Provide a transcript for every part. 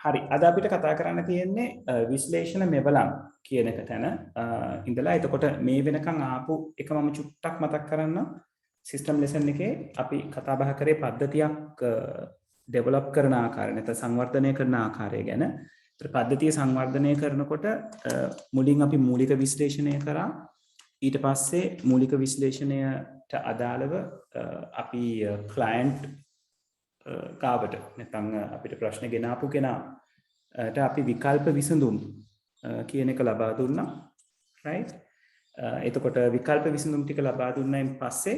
හරි අද අපිට කතා කරන්න තියෙන්නේ විශ්ලේෂණ මෙවලම් කියන එක තැන ඉඳලා එතකොට මේ වෙනකන් ආපු එක මම චුට්ටක් මතක් කරන්න සිස්ටම් ලෙසන් එකේ අපි කතා බහ කරේ පද්ධතියක් ඩෙවලොප් කරන ආකාරය නැත්නම් සංවර්ධනය කරන ආකාරය ගැන. ඒතර පද්ධතිය සංවර්ධනය කරනකොට මුලින් අපි මූලික විශ්ලේෂණය කරා ඊට පස්සේ මූලික විශ්ලේෂණයට අදාළව අපි ක්ලයන්ට් කාවට නැත්නම් අපිට ප්‍රශ්න ගෙන ආපු කෙනාට අපි විකල්ප විසඳුම් කියන එක ලබා දුන්නා right එතකොට විකල්ප විසඳුම් ටික ලබා දුන්නායින් පස්සේ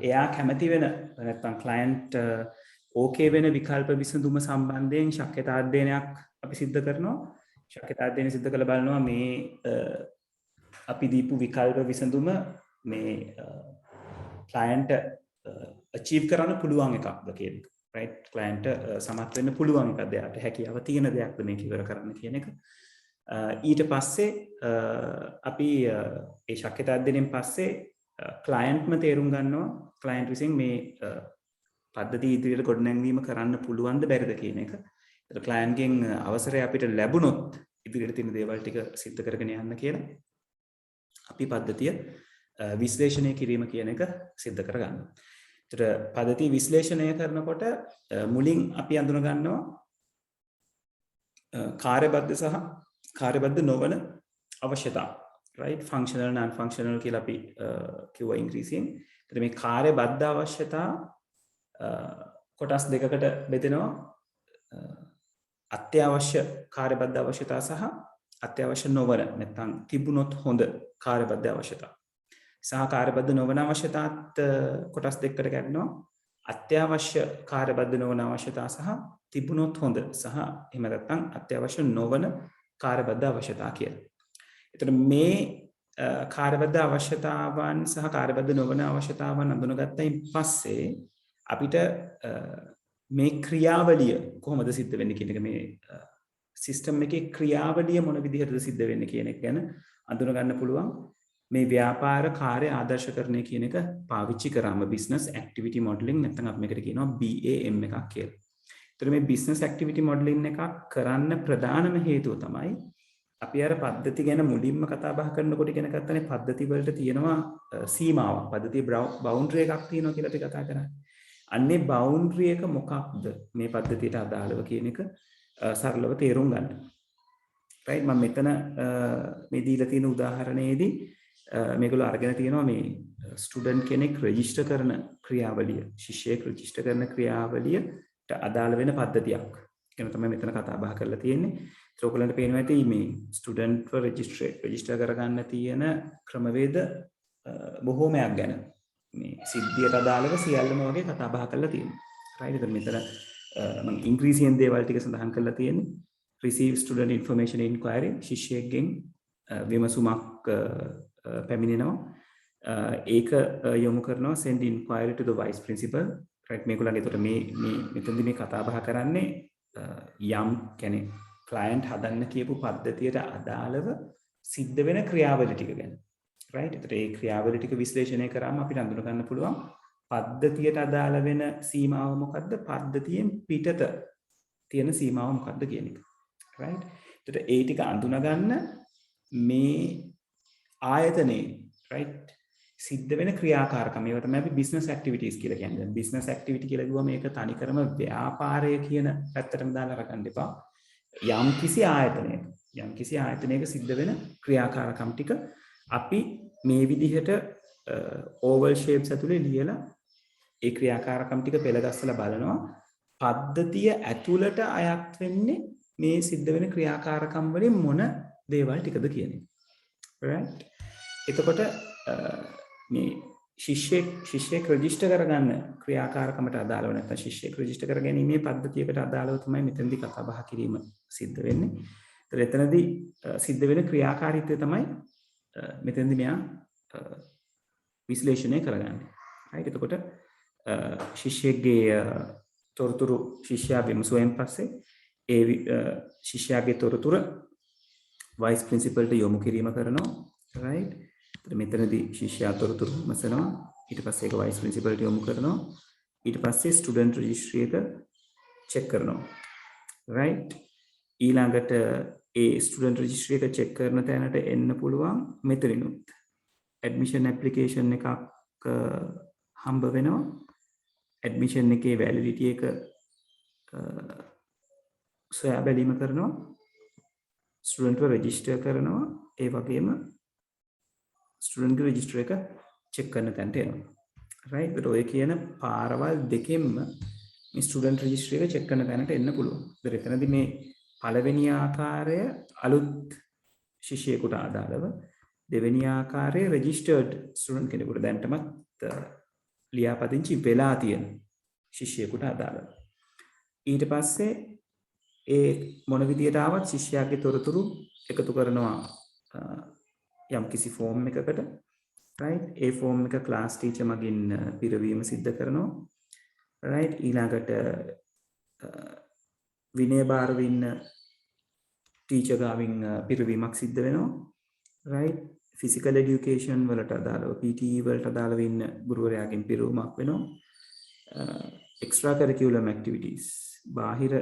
එයා කැමති වෙන නැත්නම් ක්ලයන්ට් ඕකේ වෙන විකල්ප විසඳුම සම්බන්ධයෙන් ශක්‍යතා අධ්‍යයනයක් අපි සිද්ධ කරනවා ශක්‍යතා අධ්‍යයනය සිද්ධ කරලා බලනවා මේ අපි දීපු විකල්ප විසඳුම මේ ක්ලයන්ට් achieve කරන්න පුළුවන් එකක්ද කියන එක right client සමත් වෙන්න පුළුවන් එකක්ද එයාට හැකියාව තියෙන දෙයක්ද මේක ඉවර කරන්න කියන එක ඊට පස්සේ අපි ඒ ශක්‍යතා අධ්‍යයනයෙන් පස්සේ clientම තේරුම් ගන්නවා client විසින් මේ පද්ධතිය ඉදිරියට ගොඩනැංවීම කරන්න පුළුවන්ද බැරිද කියන එක. ඒතර client ගෙන් අවසරය අපිට ලැබුණොත් ඉදිරියට තියෙන දේවල් ටික සිද්ධ කරගෙන යන්න කියලා අපි පද්ධතිය විශ්ලේෂණය කිරීම කියන එක සිද්ධ කරගන්නවා. ඒතර පද්ධති විශ්ලේෂණය කරනකොට මුලින් අපි අඳුන ගන්නවා කාර්යබද්ධ සහ කාර්යබද්ධ නොවන අවශ්‍යතා right functional non functional කියලා අපි කිව්වා ඉංග්‍රීසියෙන්. ඒතර මේ කාර්යබද්ධ අවශ්‍යතා කොටස් දෙකකට බෙදෙනවා අත්‍යවශ්‍ය කාර්යබද්ධ අවශ්‍යතා සහ අත්‍යවශ්‍ය නොවන නැත්නම් තිබුණොත් හොඳ කාර්යබද්ධ අවශ්‍යතා. සහ කාර්යබද්ධ නොවන අවශ්‍යතාත් කොටස් දෙකකට කැඩෙනවා අත්‍යවශ්‍ය කාර්යබද්ධ නොවන අවශ්‍යතා සහ තිබුණොත් හොඳ සහ එහෙම නැත්නම් අත්‍යවශ්‍ය නොවන කාර්යබද්ධ අවශ්‍යතා කියලා. එතකොට මේ කාර්යබද්ධ අවශ්‍යතාවන් සහ කාර්යබද්ධ නොවන අවශ්‍යතාවන් අඳුනගත්තයින් පස්සේ අපිට මේ ක්‍රියාවලිය කොහොමද සිද්ධ වෙන්නේ කියන එක මේ සිස්ටම් එකේ ක්‍රියාවලිය මොන විදිහටද සිද්ධ වෙන්නේ කියන එක ගැන අඳුන ගන්න පුළුවන්. මේ ව්‍යාපාර කාර්ය ආදර්ශකරණය කියන එක පාවිච්චි කරාම business activity modeling නැත්නම් අපි මේකට කියනවා BAM එකක් කියලා. ඒතර මේ business activity modeling එකක් කරන්න ප්‍රධානම හේතුව තමයි අපි අර පද්ධති ගැන මුලින්ම කතා බහ කරනකොට ඉගෙන ගත්තනේ පද්ධති වලට තියෙනවා සීමාවක්. පද්ධතියේ boundary එකක් තියෙනවා කියලා අපි කතා කරන්නේ. අන්නේ boundary එක මොකක්ද මේ පද්ධතියට අදාළව කියන එක සරලව තේරුම් ගන්න. right මම මෙතන මේ දීලා තියෙන උදාහරණයේදී මේගොල්ලෝ අරගෙන තියෙනවා මේ ස්ටුඩන්ට් කෙනෙක් රෙජිස්ටර් කරන ක්‍රියාවලිය ශිෂ්‍යයෙක් රෙජිස්ටර් කරන ක්‍රියාවලියට අදාළ වෙන පද්ධතියක් කියන තමයි මෙතන කතා බහ කරලා තියෙන්නේ. ඒක ඔයගොල්ලන්ට පේනවා ඇති මේ ස්ටුඩන්ට්ව රෙජිස්ටර් කරගන්න තියෙන ක්‍රමවේද බොහෝමයක් ගැන මේ සිද්ධියට අදාළව සියල්ලම වගේ කතා බහ කරලා තියෙනවා. right එතන මෙතන මම ඉංග්‍රීසියෙන් දේවල් ටික සඳහන් කරලා තියෙන්නේ. receive student information inquiry ශිෂ්‍යයෙක්ගෙන් විමසුමක් පැමිණෙනවා ඒක යොමු කරනවා send inquiry to the vice principal right මේගොල්ලන්ගේ එතකොට මේ මෙතනදී මේ කතා බහ කරන්නේ යම් කියන්නේ client හදන්න කියපු පද්ධතියට අදාළව සිද්ධ වෙන ක්‍රියාවලිය ටික ගැන right එතකොට මේ ක්‍රියාවලිය ටික විශ්ලේෂණය කරාම අපිට අඳුන ගන්න පුළුවන් පද්ධතියට අදාළ වෙන සීමාව මොකද්ද පද්ධතියෙන් පිටත තියෙන සීමාව මොකද්ද කියන එක right එතකොට ඒ ටික අඳුන ගන්න මේ ආයතනයේ right සිද්ධ වෙන ක්‍රියාකාරකම් ඒවා තමයි අපි business activities කියලා කියන්නේ. දැන් business activity කියලා කිව්වම මේක තනිකරම ව්‍යාපාරය කියන පැත්තටම දාලා රකන්න එපා. යම් කිසි ආයතනයක සිද්ධ වෙන ක්‍රියාකාරකම් ටික අපි මේ විදිහට oval shapes ඇතුලේ ලියලා ඒ ක්‍රියාකාරකම් ටික පෙළගස්සලා බලනවා. පද්ධතිය ඇතුළට අයත් වෙන්නේ මේ සිද්ධ වෙන ක්‍රියාකාරකම් වලින් මොන දේවල් ටිකද කියන එක. right එතකොට මේ ශිෂ්‍යෙක් රෙජිස්ටර් කරගන්න ක්‍රියාකාරකමට අදාළව නැත්නම් ශිෂ්‍යෙක් රෙජිස්ටර් කර ගැනීමේ පද්ධතියකට අදාළව තමයි මෙතනදී කතා බහ කිරීම සිද්ධ වෙන්නේ. ඒතර එතනදී සිද්ධ වෙන ක්‍රියාකාරීත්වය තමයි මෙතනදී මෙයා විශ්ලේෂණය කරගන්නේ. right එතකොට ශිෂ්‍යයෙක්ගේ තොරතුරු ශිෂ්‍යයා විමසුවෙන් පස්සේ ඒ ශිෂ්‍යයාගේ තොරතුරු වයිස් ප්‍රින්සිපල්ට යොමු කිරීම කරනවා right මෙතනදී ශිෂ්‍යයා තොරතුරු විමසනවා ඊට පස්සේ ඒක වයිස් ප්‍රින්සිපල්ට යොමු කරනවා ඊට පස්සේ ස්ටුඩන්ට් රෙජිස්ට්‍රි එක චෙක් කරනවා right ඊළඟට ඒ ස්ටුඩන්ට් රෙජිස්ටරි එක චෙක් කරන තැනට එන්න පුළුවන් මෙතනිනුත් ඇඩ්මිෂන් ඇප්ලිකේෂන් එකක් හම්බ වෙනවා ඇඩ්මිෂන් එකේ වැලිඩිටි එක සොයා බැලීම කරනවා ස්ටුඩන්ට්ව රෙජිස්ටර් කරනවා ඒ වගේම ස්ටුඩන්ට් රෙජිස්ටර් එක චෙක් කරන තැනට එනවා right ඒත් ඔය කියන පාරවල් දෙකෙන්ම මේ ස්ටුඩන්ට් රෙජිස්ටරි එක චෙක් කරන තැනට එන්න පුළුවන්. ඒතර එතනදී මේ පළවෙනි ආකාරය අලුත් ශිෂ්‍යයෙකුට අදාළව දෙවෙනි ආකාරය රෙජිස්ටර්ඩ් ස්ටුඩන්ට් කෙනෙකුට දැන්ටමත් ලියාපදිංචි වෙලා තියෙන ශිෂ්‍යයෙකුට අදාළව. ඊට පස්සේ ඒ මොන විදියට ආවත් ශිෂ්‍යයාගේ තොරතුරු එකතු කරනවා යම්කිසි ෆෝම් එකකට right ඒ ෆෝම් එක ක්ලාස් ටීචර් මගින් පිරවීම සිද්ධ කරනවා right ඊළඟට විනය භාරව ඉන්න ටීචර් ගාවින් පිරවීමක් සිද්ධ වෙනවා right physical education වලට අදාළව PTE වලට අදාළව ඉන්න ගුරුවරයාගෙන් පිරවීමක් වෙනවා extra curriculum activities බාහිර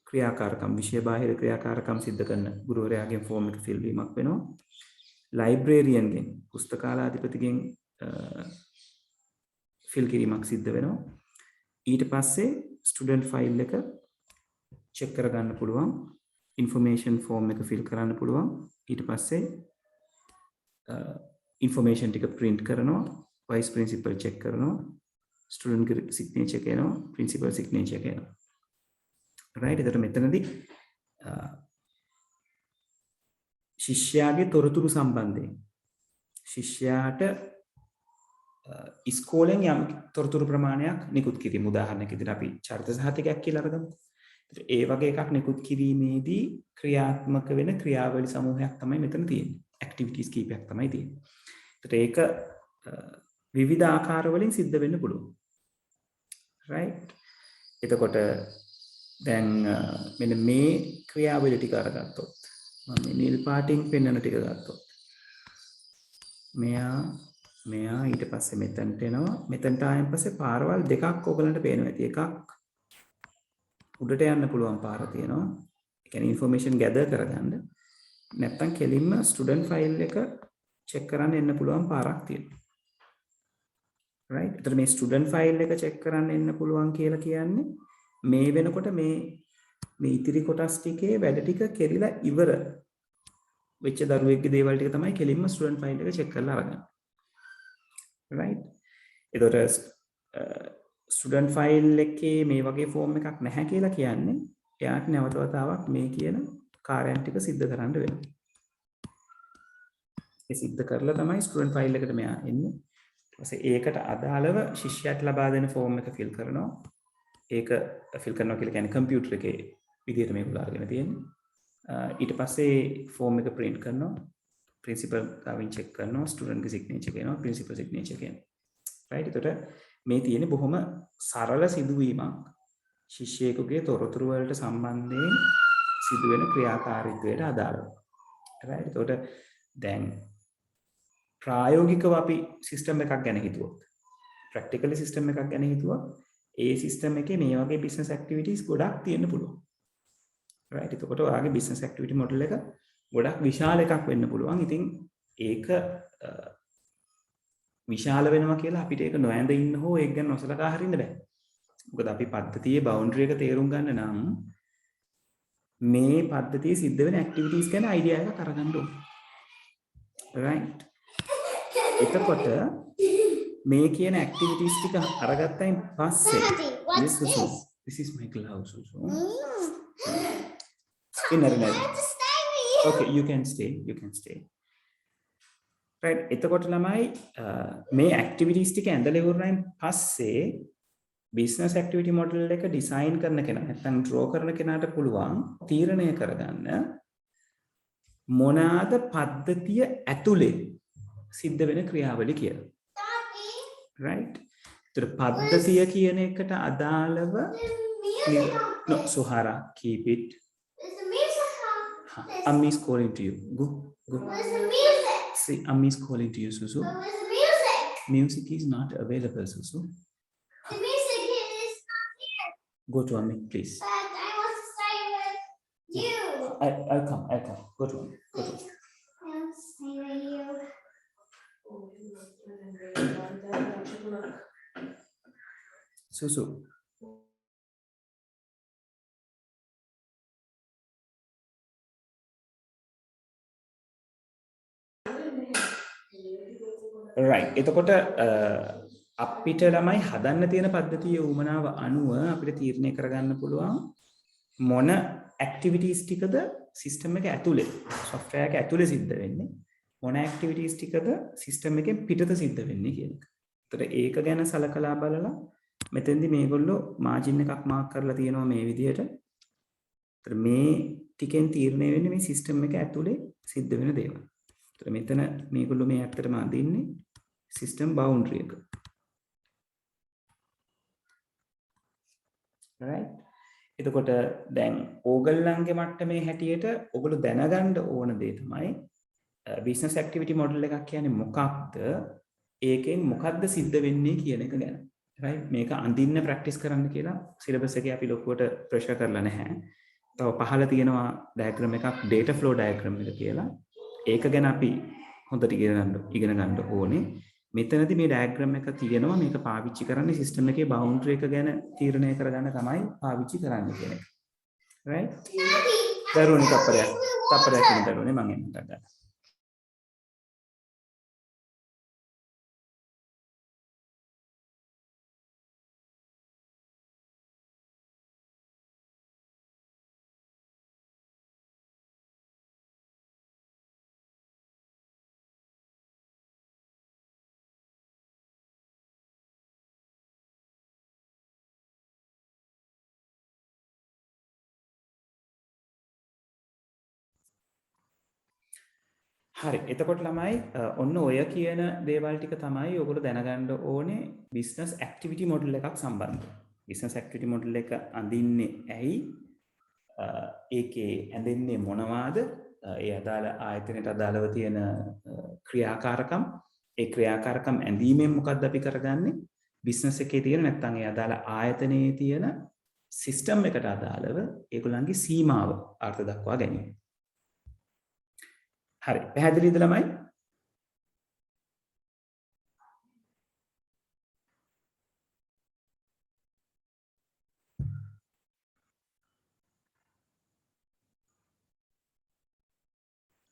ක්‍රියාකාරකම් විෂය බාහිර ක්‍රියාකාරකම් සිද්ධ කරන ගුරුවරයාගෙන් ෆෝම් එක ෆිල් වීමක් වෙනවා ලයිබ්‍රේරියන්ගෙන් පුස්තකාලාධිපතිගෙන් ෆිල් කිරීමක් සිද්ධ වෙනවා ඊට පස්සේ ස්ටුඩන්ට් ෆයිල් එක චෙක් කරගන්න පුළුවන් ඉන්ෆර්මේෂන් ෆෝම් එක ෆිල් කරන්න පුළුවන් ඊට පස්සේ ඉන්ෆර්මේෂන් ටික print කරනවා වයිස් ප්‍රින්සිපල් චෙක් කරනවා ස්ටුඩන්ට් සිග්නේචර් කරනවා ප්‍රින්සිපල් සිග්නේචර් කරනවා right එතකොට මෙතනදී ශිෂ්‍යයාගේ තොරතුරු සම්බන්ධයෙන් ශිෂ්‍යයාට ඉස්කෝලෙන් යම් තොරතුරු ප්‍රමාණයක් නිකුත් කිරීම උදාහරණයක් විදිහට අපි චරිත සහතිකයක් කියලා අරගමු. ඒ වගේ එකක් නිකුත් කිරීමේදී ක්‍රියාත්මක වෙන ක්‍රියාවලි සමූහයක් තමයි මෙතන තියෙන්නේ. ඇක්ටිවිටීස් කීපයක් තමයි තියෙන්නේ. ඒකට ඒක විවිධ ආකාර වලින් සිද්ධ වෙන්න පුළුවන්. right එතකොට දැන් මෙන්න මේ ක්‍රියාවලිය ටික අරගත්තොත් මම නිල් පාටින් පෙන්වන ටික ගත්තොත් මෙයා ඊට පස්සේ මෙතනට එනවා මෙතනට ආයෙන් පස්සේ පාරවල් දෙකක් ඔයගලන්ට පේනවා ඇති එකක් උඩට යන්න පුළුවන් පාර තියෙනවා ඒ කියන්නේ ইনফরমේෂන් ගැදර් කරගන්න නැත්නම් කෙලින්ම ස්ටුඩන්ට් ෆයිල් එක චෙක් කරන්න එන්න පුළුවන් පාරක් තියෙනවා right එතන මේ ස්ටුඩන්ට් ෆයිල් එක චෙක් කරන්න එන්න පුළුවන් කියලා කියන්නේ මේ වෙනකොට මේ ඉතිරි කොටස් ටිකේ වැඩ ටික කෙරිලා ඉවර වෙච්ච දරුවෙක්ගේ දේවල් ටික තමයි කෙලින්ම ස්ටුඩන්ට් ෆයිල් එක චෙක් කරලා අරගන්න. right එතකොට ස්ටුඩන්ට් ෆයිල් එකේ මේ වගේ ෆෝම් එකක් නැහැ කියලා කියන්නේ එයාට නැවත වතාවක් මේ කියන කාර්යයන් ටික සිද්ධ කරන්න වෙනවා. ඒ සිද්ධ කරලා තමයි ස්ටුඩන්ට් ෆයිල් එකට මෙයා එන්නේ. ඊට පස්සේ ඒකට අදාළව ශිෂ්‍යයාට ලබා දෙන ෆෝම් එක ෆිල් කරනවා. ඒක ෆිල් කරනවා කියලා කියන්නේ කම්පියුටර් එකේ විදිහට මේක දාගෙන තියෙන්නේ. ඊට පස්සේ ෆෝම් එක print කරනවා. ප්‍රින්සිපල් ගාවින් චෙක් කරනවා. ස්ටුඩන්ට්ගේ සිග්නේචර් කරනවා. ප්‍රින්සිපල් සිග්නේචර් කරනවා. right එතකොට මේ තියෙන්නේ බොහොම සරල සිදුවීමක්. ශිෂ්‍යයෙකුගේ තොරතුරු වලට සම්බන්ධයෙන් සිදුවෙන ක්‍රියාකාරීත්වයට අදාළව. right එතකොට දැන් ප්‍රායෝගිකව අපි සිස්ටම් එකක් ගැන හිතුවොත් ප්‍රැක්ටිකලි සිස්ටම් එකක් ගැන හිතුවොත් ඒ සිස්ටම් එකේ මේ වගේ බිස්නස් ඇක්ටිවිටීස් ගොඩක් තියෙන්න පුළුවන්. right එතකොට ඔයාගේ බිස්නස් ඇක්ටිවිටි මොඩල් එක ගොඩක් විශාල එකක් වෙන්න පුළුවන්. ඉතින් ඒක විශාල වෙනවා කියලා අපිට ඒක නොඇඳ ඉන්න හෝ ඒක ගැන නොසලකා හරින්න බෑ. මොකද අපි පද්ධතියේ බවුන්ඩරි එක තේරුම් ගන්න නම් මේ පද්ධතියේ සිද්ධ වෙන ඇක්ටිවිටීස් ගැන අයිඩියා එකක් අරගන්න ඕනේ. right එතකොට මේ කියන ඇක්ටිවිටීස් ටික අරගත්තයින් පස්සේ yes Susu this is my glove Susu okay you can stay right එතකොට ළමයි මේ ඇක්ටිවිටීස් ටික ඇඳලා ඉවරනයින් පස්සේ බිස්නස් ඇක්ටිවිටි මොඩල් එක ඩිසයින් කරන කෙනා නැත්නම් ඩ්‍රෝ කරන කෙනාට පුළුවන් තීරණය කරගන්න මොනවාද පද්ධතිය ඇතුලේ සිද්ධ වෙන ක්‍රියාවලි කියලා. right ඒතර පද්ධතිය කියන එකට අදාළව no Suhara keep it Ammi is calling to you go Where's the music? see Ammi is calling to you Susu Where's the music? music is not available Susu The music is not here. go to Ammi please But I I'll come. Go to one. I'll stay right here. Susu. Right. එතකොට අපිට ළමයි හදන්න තියෙන පද්ධතිය උමනාව අනුව අපිට තීරණය කරගන්න පුළුවන් මොන ඇක්ටිවිටීස් ටිකද සිස්ටම් එක ඇතුලේ software එක ඇතුලේ සිද්ධ වෙන්නේ මොන ඇක්ටිවිටීස් ටිකද සිස්ටම් එකෙන් පිටත සිද්ධ වෙන්නේ කියන එක. එතකොට ඒක ගැන සලකලා බලලා මෙතෙන්දි මේගොල්ලෝ මාජින් එකක් මාක් කරලා තියෙනවා මේ විදිහට. එතකොට මේ ටිකෙන් තීරණය වෙන්නේ මේ සිස්ටම් එක ඇතුලේ සිද්ධ වෙන දේවල්. එතකොට මෙතන මේගොල්ලෝ මේ ඇත්තටම අඳින්නේ සිස්ටම් බවුන්ඩරි එක. right එතකොට දැන් ඕගොල්ලන්ගේ මට්ටමේ හැටියට ඔයගොල්ලෝ දැනගන්න ඕන දේ තමයි බිස්නස් ඇක්ටිවිටි මොඩල් එකක් කියන්නේ මොකක්ද ඒකෙන් මොකක්ද සිද්ධ වෙන්නේ කියන එක ගැන right මේක අඳින්න ප්‍රැක්ටිස් කරන්න කියලා සිලබස් එකේ අපි ලොකුවට ප්‍රෙෂර් කරලා නැහැ. තව පහළ තියෙනවා ඩයග්‍රෑම් එකක් data flow diagram එක කියලා. ඒක ගැන අපි හොඳට ඉගෙන ගන්න ඕනේ. මෙතනදී මේ ඩයග්‍රෑම් එක තියෙනවා මේක පාවිච්චි කරන්නේ සිස්ටම් එකේ බවුන්ඩරි එක ගැන තීරණය කරගන්න තමයි පාවිච්චි කරන්නේ කියන එක. right දරුවනි තප්පරයක් ඉන්න දරුවනේ මම එන්නට ගන්නවා. හරි එතකොට ළමයි ඔන්න ඔය කියන දේවල් ටික තමයි ඔයගොල්ලෝ දැනගන්න ඕනේ බිස්නස් ඇක්ටිවිටි මොඩල් එකක් සම්බන්ධව. බිස්නස් ඇක්ටිවිටි මොඩල් එක අඳින්නේ ඇයි? ඒකේ ඇඳෙන්නේ මොනවාද? ඒ අදාළ ආයතනයට අදාළව තියෙන ක්‍රියාකාරකම්, ඒ ක්‍රියාකාරකම් ඇඳීමෙන් මොකක්ද අපි කරගන්නේ? බිස්නස් එකේ තියෙන නැත්නම් ඒ අදාළ ආයතනයේ තියෙන සිස්ටම් එකට අදාළව ඒගොල්ලන්ගේ සීමාව අර්ථ දක්වා ගැනීම. හරි පැහැදිලිද ළමයි?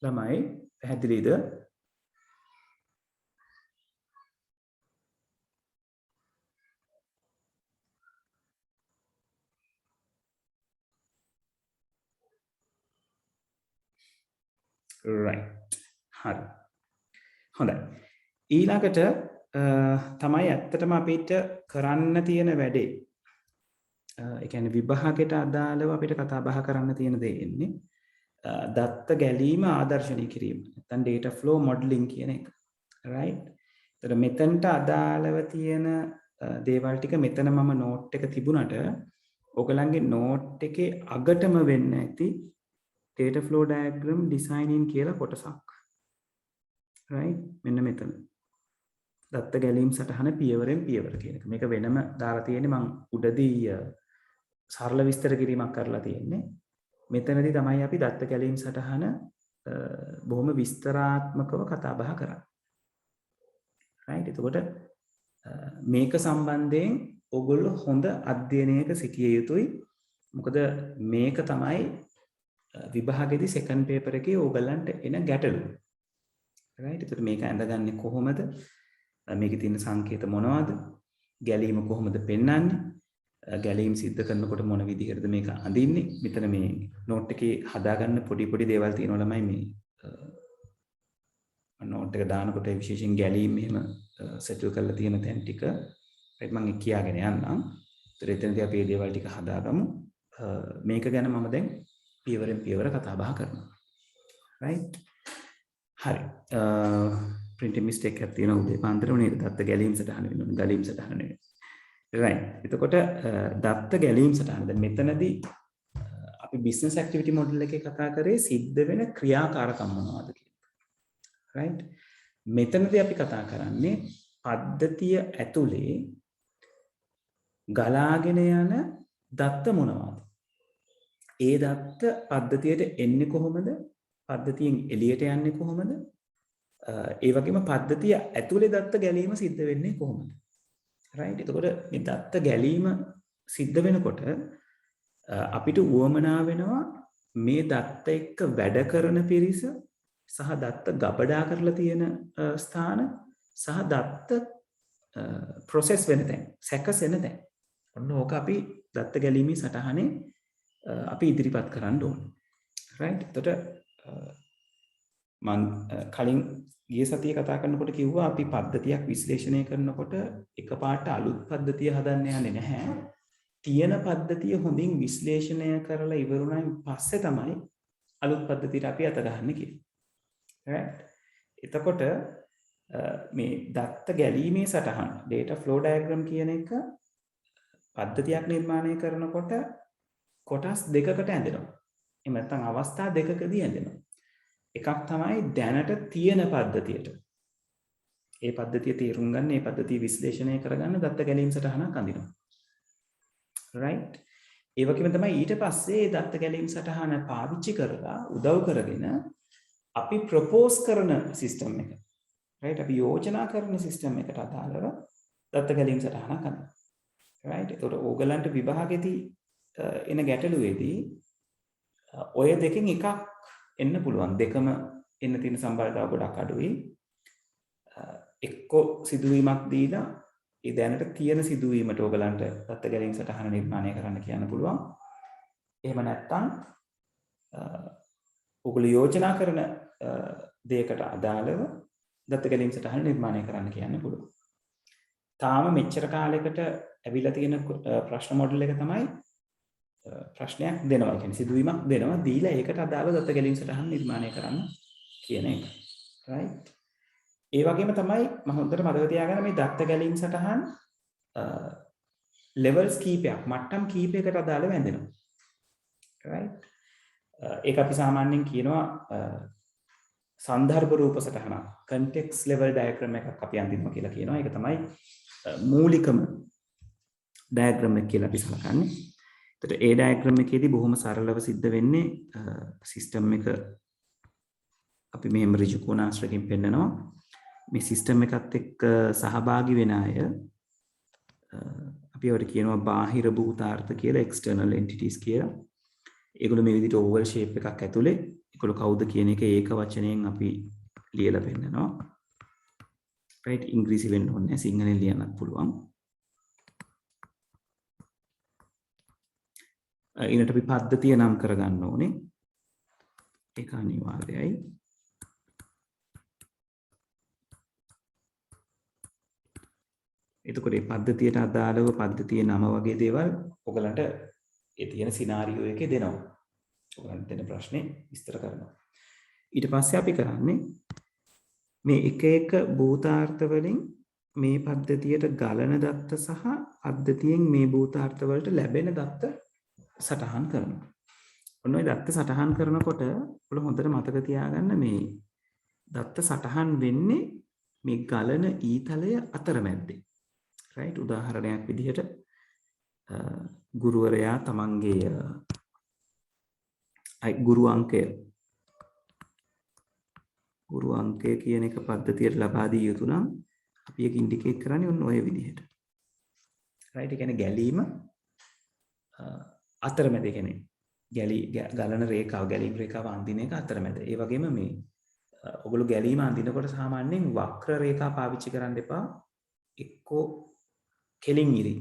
ළමයි පැහැදිලිද? right හරි හොඳයි ඊළඟට තමයි ඇත්තටම අපිට කරන්න තියෙන වැඩේ ඒ කියන්නේ විභාගයට අදාළව අපිට කතා බහ කරන්න තියෙන දේ ඉන්නේ දත්ත ගැලීම ආදර්ශනීය කිරීම නැත්නම් data flow modeling කියන එක right ඒතර මෙතනට අදාළව තියෙන දේවල් ටික මෙතන මම නෝට් එක තිබුණට ඔයගලන්ගේ නෝට් එකේ අගටම වෙන්න ඇති data flow diagram designing කියලා කොටසක් right මෙන්න මෙතන දත්ත ගැලීම් සටහන පියවරෙන් පියවර කියන එක මේක වෙනම දාලා තියෙන්නේ මම උඩදී සරල විස්තර කිරීමක් කරලා තියෙන්නේ මෙතනදී තමයි අපි දත්ත ගැලීම් සටහන බොහොම විස්තරාත්මකව කතා බහ කරන්නේ right එතකොට මේක සම්බන්ධයෙන් ඔයගොල්ලෝ හොඳ අධ්‍යයනයක සිටිය යුතුයි මොකද මේක තමයි විභාගෙදී සෙකන්ඩ් පේපර් එකේ ඕගලන්ට එන ගැටලුව. right එතකොට මේක ඇඳගන්නේ කොහොමද? මේකේ තියෙන සංකේත මොනවද? ගැලීම කොහොමද පෙන්වන්නේ? ගැලීම් සිද්ධ කරනකොට මොන විදිහටද මේක අඳින්නේ? මෙතන මේ නෝට් එකේ හදාගන්න පොඩි දේවල් තියෙනවා ළමයි මේ නෝට් එක දානකොට විශේෂයෙන් ගැලීම් එහෙම සෙටල් කරලා තියෙන තැන් ටික right මම කියාගෙන යන්නම්. ඒතර එතනදී අපි මේ දේවල් ටික හදාගමු. මේක ගැන මම දැන් පියවරෙන් පියවර කතා බහ කරනවා. right හරි printing mistake එකක් තියෙනවා උදේ පාන්දරම නේද දත්ත ගැලීම් සටහන වෙනවා ගැලීම් සටහන නෙවෙයි right එතකොට දත්ත ගැලීම් සටහන දැන් මෙතනදී අපි business activity model එකේ කතා කරේ සිද්ධ වෙන ක්‍රියාකාරකම් මොනවද කියලා right මෙතනදී අපි කතා කරන්නේ පද්ධතිය ඇතුලේ ගලාගෙන යන දත්ත මොනවද ඒ දත්ත පද්ධතියට එන්නේ කොහොමද? පද්ධතියෙන් එළියට යන්නේ කොහොමද? ඒ වගේම පද්ධතිය ඇතුලේ දත්ත ගැලීම සිද්ධ වෙන්නේ කොහොමද? right? එතකොට මේ දත්ත ගැලීම සිද්ධ වෙනකොට අපිට උවමනා වෙනවා මේ දත්ත එක්ක වැඩ කරන පිරිස සහ දත්ත ගබඩා කරලා තියෙන ස්ථාන සහ දත්ත ප්‍රොසෙස් වෙන තැන් සැකසෙන තැන්. ඔන්න ඕක අපි දත්ත ගැලීමේ සටහනේ අපි ඉදිරිපත් කරන්න ඕනේ. right? එතකොට මම කලින් ගිය සතියේ කතා කරනකොට කිව්වා අපි පද්ධතියක් විශ්ලේෂණය කරනකොට එකපාරට අලුත් පද්ධතිය හදන්න යන්නේ නැහැ. තියෙන පද්ධතිය හොඳින් විශ්ලේෂණය කරලා ඉවරුණාන් පස්සේ තමයි අලුත් පද්ධතියට අපි අත ගන්න කියන්නේ. right? එතකොට මේ දත්ත ගැලීමේ සටහන data flow diagram කියන එක පද්ධතියක් නිර්මාණය කරනකොට කොටස් දෙකකට ඇඳෙනවා. එහෙම නැත්නම් අවස්ථා දෙකකදී ඇඳෙනවා. එකක් තමයි දැනට තියෙන පද්ධතියට. ඒ පද්ධතිය තේරුම් ගන්න, ඒ පද්ධතිය විශ්ලේෂණය කරගන්න දත්ත ගැලීම් සටහනක් අඳිනවා. right? ඒ වගේම තමයි ඊට පස්සේ ඒ දත්ත ගැලීම් සටහන පාවිච්චි කරලා උදව් කරගෙන අපි ප්‍රොපෝස් කරන සිස්ටම් එක. right? අපි යෝජනා කරන සිස්ටම් එකට අදාළව දත්ත ගැලීම් සටහනක් අඳිනවා. right? ඒතකොට ඕගලන්ට විභාගෙදී එන ගැටලුවේදී ඔය දෙකෙන් එකක් එන්න පුළුවන්. දෙකම එන්න තියෙන සම්බන්ධතාව ගොඩක් අඩුයි. එක්කෝ සිදුවීමක් දීලා ඒ දැනට තියෙන සිදුවීමට ඔයගලන්ට දත්ත ගැලීම් සටහන නිර්මාණය කරන්න කියන්න පුළුවන්. එහෙම නැත්නම් ඔයගොල්ලෝ යෝජනා කරන දෙයකට අදාළව දත්ත ගැලීම් සටහන නිර්මාණය කරන්න කියන්න පුළුවන්. තාම මෙච්චර කාලයකට ඇවිල්ලා තියෙන ප්‍රශ්න මොඩල් එක තමයි ප්‍රශ්නයක් දෙනවා. කියන්නේ සිදුවීමක් දෙනවා. දීලා ඒකට අදාළ දත්ත ගැලීම් සටහන නිර්මාණය කරන්න කියන එක. right? ඒ වගේම තමයි මම හොඳට මතක තියාගන්න මේ දත්ත ගැලීම් සටහන් levels කීපයක්, මට්ටම් කීපයකට අදාළව ඇඳෙනවා. right? ඒක අපි සාමාන්‍යයෙන් කියනවා සන්දර්භ රූප සටහනක්, context level diagram එකක් අපි අඳිනවා කියලා කියනවා. ඒක තමයි මූලිකම diagram එක කියලා අපි සලකන්නේ. එතකොට ඒ diagram එකේදී බොහොම සරලව සිද්ධ වෙන්නේ system එක අපි මෙහෙම ඍජු කෝණාශ්‍රයකින් පෙන්නනවා. මේ සිස්ටම් එකත් එක්ක සහභාගී වෙන අය අපි ඒවට කියනවා බාහිර භූතාර්ථ කියලා, external entities කියලා. ඒගොල්ලෝ මේ විදිහට oval shape එකක් ඇතුලේ ඒගොල්ලෝ කවුද කියන එක ඒක වචනයෙන් අපි ලියලා පෙන්නනවා. right? ඉංග්‍රීසි වෙන්න ඕනේ, සිංහලෙන් ලියන්නත් පුළුවන්. ඊට අපි පද්ධතිය නම් කරගන්න ඕනේ. ඒක අනිවාර්යයි. එතකොට මේ පද්ධතියට අදාළව පද්ධතියේ නම වගේ දේවල් ඔයගලන්ට ඒ තියෙන සිනාරියෝ එකේ දෙනවා. ඔයගලන්ට දෙන ප්‍රශ්නේ විස්තර කරනවා. ඊට පස්සේ අපි කරන්නේ මේ එක එක භූතාර්ථ වලින් මේ පද්ධතියට ගලන දත්ත සහ පද්ධතියෙන් මේ භූතාර්ථ වලට ලැබෙන දත්ත සටහන් කරනවා. ඔන්න ඔය දත්ත සටහන් කරනකොට ඔයාලා හොඳට මතක තියාගන්න මේ දත්ත සටහන් වෙන්නේ මේ ගලන ඊතලය අතරමැද්දේ. right? උදාහරණයක් විදිහට ගුරුවරයා තමන්ගේ ගුරු අංකය කියන එක පද්ධතියට ලබා දී යුතු නම් අපි ඒක ඉන්ඩිකේට් කරන්නේ ඔන්න ඔය විදිහට. right? ඒ කියන්නේ ගැලීම අතරමැද කියන්නේ ගලන රේඛාව, ගැලීම් රේඛාව අඳින එක අතරමැද. ඒ වගේම මේ ඔයගොල්ලෝ ගැලීම අඳිනකොට සාමාන්‍යයෙන් වක්‍ර රේඛා පාවිච්චි කරන්න එපා. එක්කෝ කෙලින් ඉරි,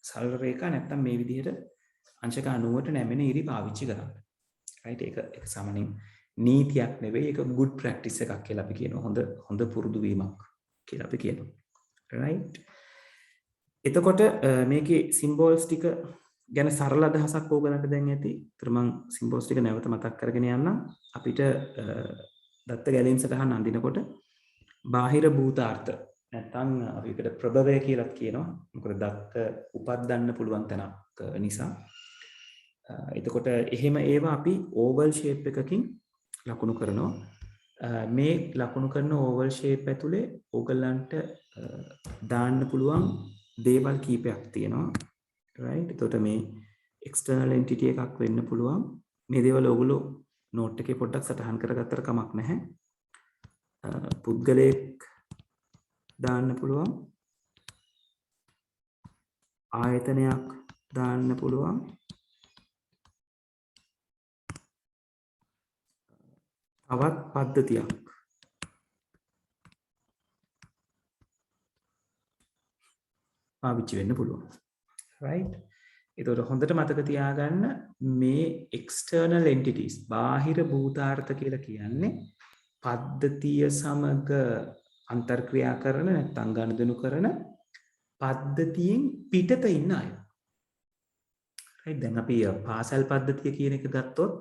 සරල රේඛා නැත්නම් මේ විදිහට අංශක 90ට නැමෙන ඉරි පාවිච්චි කරන්න. right? ඒක සාමාන්‍යයෙන් නීතියක් නෙවෙයි, ඒක good practice එකක් කියලා අපි කියනවා. හොඳ පුරුදු වීමක් කියලා අපි කියනවා. right? එතකොට මේකේ symbols ටික ගැන සරල අදහසක් ඕගලන්ට දැන් ඇති. ඒතර මම symbols ටික නැවත මතක් කරගෙන යන්නම්. අපිට දත්ත ගැලීම් සටහන් අඳිනකොට බාහිර භූතාර්ථ නැත්නම් අපි ඒකට ප්‍රභවය කියලාත් කියනවා. මොකද දත්ත උපද්දන්න පුළුවන් තැනක් නිසා. එතකොට එහෙම ඒවා අපි oval shape එකකින් ලකුණු කරනවා. මේ ලකුණු කරන oval shape ඇතුලේ ඕගලන්ට දාන්න පුළුවන් දේවල් කීපයක් තියෙනවා. right? එතකොට මේ external entity එකක් වෙන්න පුළුවන්. මේ දේවල් ඔයගොල්ලෝ note එකේ පොඩ්ඩක් සටහන් කරගත්තට කමක් නැහැ. පුද්ගලයෙක් දාන්න පුළුවන්. ආයතනයක් දාන්න පුළුවන්. තවත් පද්ධතියක් පාවිච්චි වෙන්න පුළුවන්. right? ඒතකොට හොඳට මතක තියාගන්න මේ external entities බාහිර භූතාර්ථ කියලා කියන්නේ පද්ධතිය සමග අන්තර්ක්‍රියා කරන නැත්නම් ගනුදෙනු කරන පද්ධතියෙන් පිටත ඉන්න අය. right? දැන් අපි පාසල් පද්ධතිය කියන එක ගත්තොත්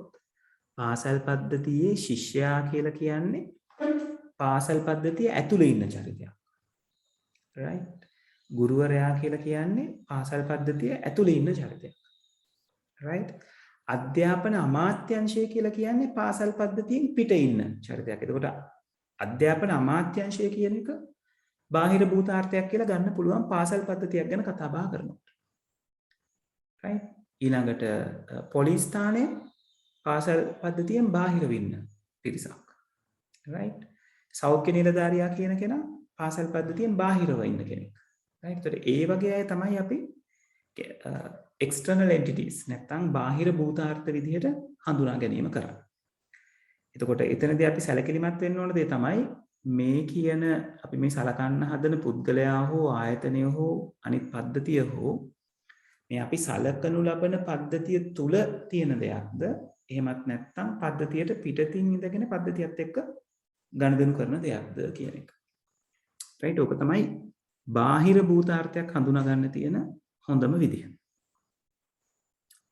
පාසල් පද්ධතියේ ශිෂ්‍යයා කියලා කියන්නේ පාසල් පද්ධතිය ඇතුළේ ඉන්න චරිතයක්. right? ගුරුවරයා කියලා කියන්නේ පාසල් පද්ධතිය ඇතුළේ ඉන්න චරිතයක්. right? අධ්‍යාපන අමාත්‍යාංශය කියලා කියන්නේ පාසල් පද්ධතියෙන් පිට ඉන්න චරිතයක්. එතකොට අධ්‍යාපන අමාත්‍යාංශය කියන එක බාහිර භූතාර්ථයක් කියලා ගන්න පුළුවන් පාසල් පද්ධතියක් ගැන කතා බහ කරනකොට. right? ඊළඟට පොලිස් ස්ථානය පාසල් පද්ධතියෙන් බාහිර වෙන්න පිරිසක්. right? සෞඛ්‍ය නිලධාරියා කියන කෙනා පාසල් පද්ධතියෙන් බාහිරව ඉන්න කෙනෙක්. right? ඒතකොට ඒ වගේ අය තමයි අපි external entities නැත්නම් බාහිර භූතාර්ථ විදිහට හඳුනා ගැනීම කරන්නේ. එතකොට එතනදී අපි සැලකිලිමත් වෙන්න ඕන දේ තමයි මේ කියන අපි මේ සලකන්න හදන පුද්ගලයා හෝ ආයතනය හෝ අනිත් පද්ධතිය හෝ මේ අපි සලකනු ලබන පද්ධතිය තුල තියෙන දෙයක්ද එහෙමත් නැත්නම් පද්ධතියට පිටතින් ඉඳගෙන පද්ධතියත් එක්ක ගනුදෙනු කරන දෙයක්ද කියන එක. right? ඕක තමයි බාහිර භූතාර්ථයක් හඳුනා ගන්න තියෙන හොඳම විදිහ.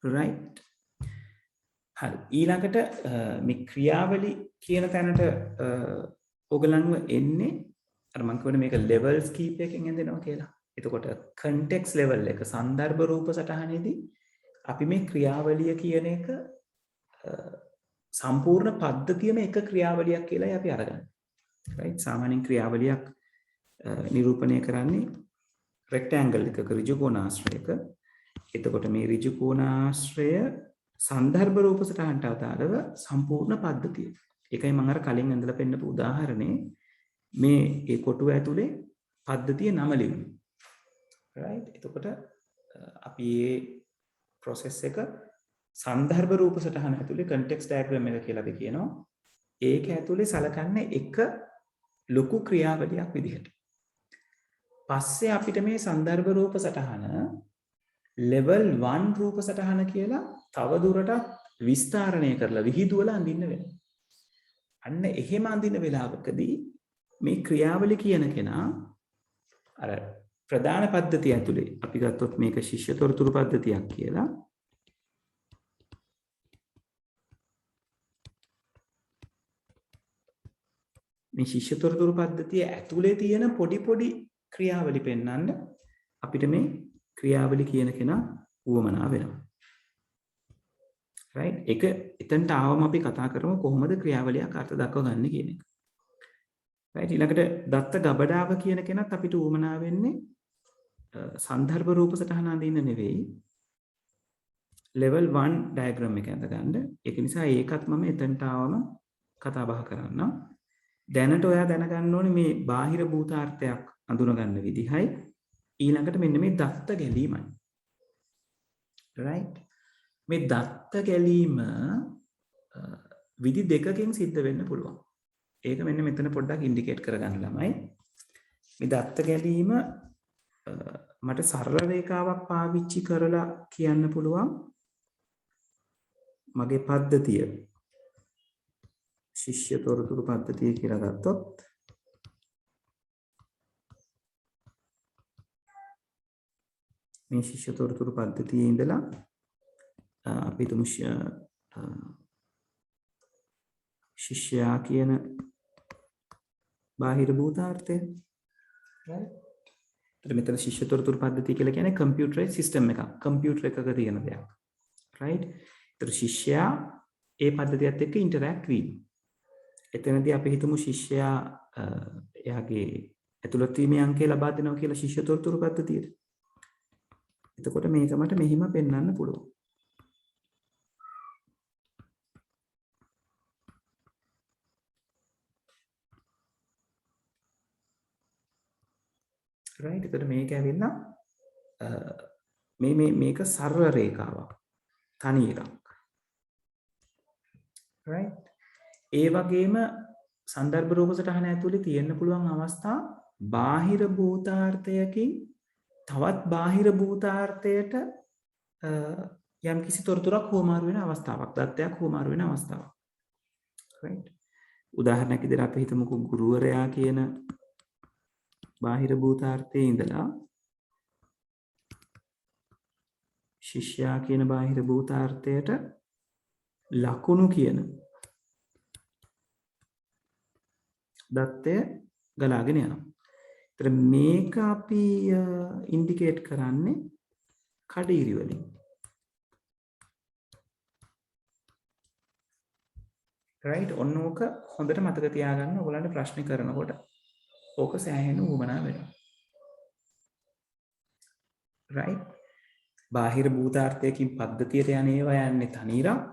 right? හරි. ඊළඟට මේ ක්‍රියාවලි කියන තැනට ඔයගලන්ව එන්නේ අර මම කියවනේ මේක levels කීපයකින් ඇඳෙනවා කියලා. එතකොට context level එක සන්දර්භ රූප සටහනේදී අපි මේ ක්‍රියාවලිය කියන එක සම්පූර්ණ පද්ධතියම එක ක්‍රියාවලියක් කියලායි අපි අරගන්නේ. right? සාමාන්‍යයෙන් ක්‍රියාවලියක් නිරූපණය කරන්නේ rectangle එකක ඍජු කෝණාශ්‍රයක. එතකොට මේ ඍජු කෝණාශ්‍රය සන්දර්භ රූප සටහනට අදාළව සම්පූර්ණ පද්ධතිය. ඒකයි මම අර කලින් ඇඳලා පෙන්නපු උදාහරණේ මේ ඒ කොටුව ඇතුලේ පද්ධතිය නම ලියුනේ. right? එතකොට අපි මේ process එක සන්දර්භ රූප සටහන ඇතුලේ context diagram එක කියලා අපි කියනවා. ඒක ඇතුලේ සලකන්නේ එක ලොකු ක්‍රියාවලියක් විදිහට. පස්සේ අපිට මේ සන්දර්භ රූප සටහන level 1 රූප සටහන කියලා තව දුරටත් විස්තරණය කරලා විහිදුවලා අඳින්න වෙනවා. අන්න එහෙම අඳින වෙලාවකදී මේ ක්‍රියාවලිය කියන කෙනා අර ප්‍රධාන පද්ධතිය ඇතුලේ අපි ගත්තොත් මේක ශිෂ්‍ය තොරතුරු පද්ධතියක් කියලා. මේ ශිෂ්‍ය තොරතුරු පද්ධතිය ඇතුලේ තියෙන පොඩි පොඩි ක්‍රියාවලි පෙන්වන්න අපිට මේ ක්‍රියාවලි කියන කෙනා උවමනා වෙනවා. right? ඒක එතනට ආවම අපි කතා කරමු කොහොමද ක්‍රියාවලියක් අර්ථ දක්ව ගන්න කියන එක. right? ඊළඟට දත්ත ගබඩාව කියන කෙනත් අපිට උවමනා වෙන්නේ සන්දර්භ රූප සටහන අඳින්න නෙවෙයි level 1 diagram එක අඳ ගන්න. ඒක නිසා ඒකත් මම එතනට ආවම කතා බහ කරන්නම්. දැනට ඔයා දැනගන්න ඕනේ මේ බාහිර භූතාර්ථයක් අඳුන ගන්න විදිහයි ඊළඟට මෙන්න මේ දත්ත ගැලීමයි. right? මේ දත්ත ගැලීම විදි දෙකකින් සිද්ධ වෙන්න පුළුවන්. ඒක මෙන්න මෙතන පොඩ්ඩක් ඉන්ඩිකේට් කරගන්න ළමයි. මේ දත්ත ගැලීම මට සරල රේඛාවක් පාවිච්චි කරලා කියන්න පුළුවන්. මගේ පද්ධතිය ශිෂ්‍ය තොරතුරු පද්ධතිය කියලා ගත්තොත් මේ ශිෂ්‍ය තොරතුරු පද්ධතියේ ඉඳලා අපි තුමු ශිෂ්‍යයා කියන බාහිර භූතාර්ථය. right? මෙතන ශිෂ්‍ය තොරතුරු පද්ධතිය කියලා කියන්නේ කම්පියුටරයිස් සිස්ටම් එකක්. කම්පියුටර් එකක තියෙන දෙයක්. right? ඒතර ශිෂ්‍යයා ඒ පද්ධතියත් එක්ක ඉන්ටරැක්ට් වීම. එතනදී අපි හිතමු ශිෂ්‍යයා එයාගේ ඇතුළත් වීමේ අංකය ලබා දෙනවා කියලා ශිෂ්‍ය තොරතුරු පද්ධතියට. එතකොට මේක මට මෙහිම පෙන්වන්න පුළුවන්. right? එතකොට මේක ඇවිල්ලා මේක සරල රේඛාවක්. තනි එකක්. right? ඒ වගේම සන්දර්භ රූප සටහන ඇතුලේ තියෙන්න පුළුවන් අවස්ථා බාහිර භූතාර්ථයකින් තවත් බාහිර භූතාර්ථයට යම් කිසි තොරතුරක් හුවමාරු වෙන අවස්ථාවක්, දත්තයක් හුවමාරු වෙන අවස්ථාවක්. right? උදාහරණයක් විදිහට අපි හිතමුකෝ ගුරුවරයා කියන බාහිර භූතාර්ථයේ ඉඳලා ශිෂ්‍යයා කියන බාහිර භූතාර්ථයට ලකුණු කියන දත්තය ගලාගෙන යනවා. ඒතර මේක අපි ඉන්ඩිකේට් කරන්නේ කඩිරි වලින්. right? ඔන්න ඕක හොඳට මතක තියාගන්න ඔයගලන්ට ප්‍රශ්න කරනකොට ඕක සෑහෙන උවමනා වෙනවා. right? බාහිර භූතාර්ථයකින් පද්ධතියට යන ඒවා යන්නේ තනිරක්.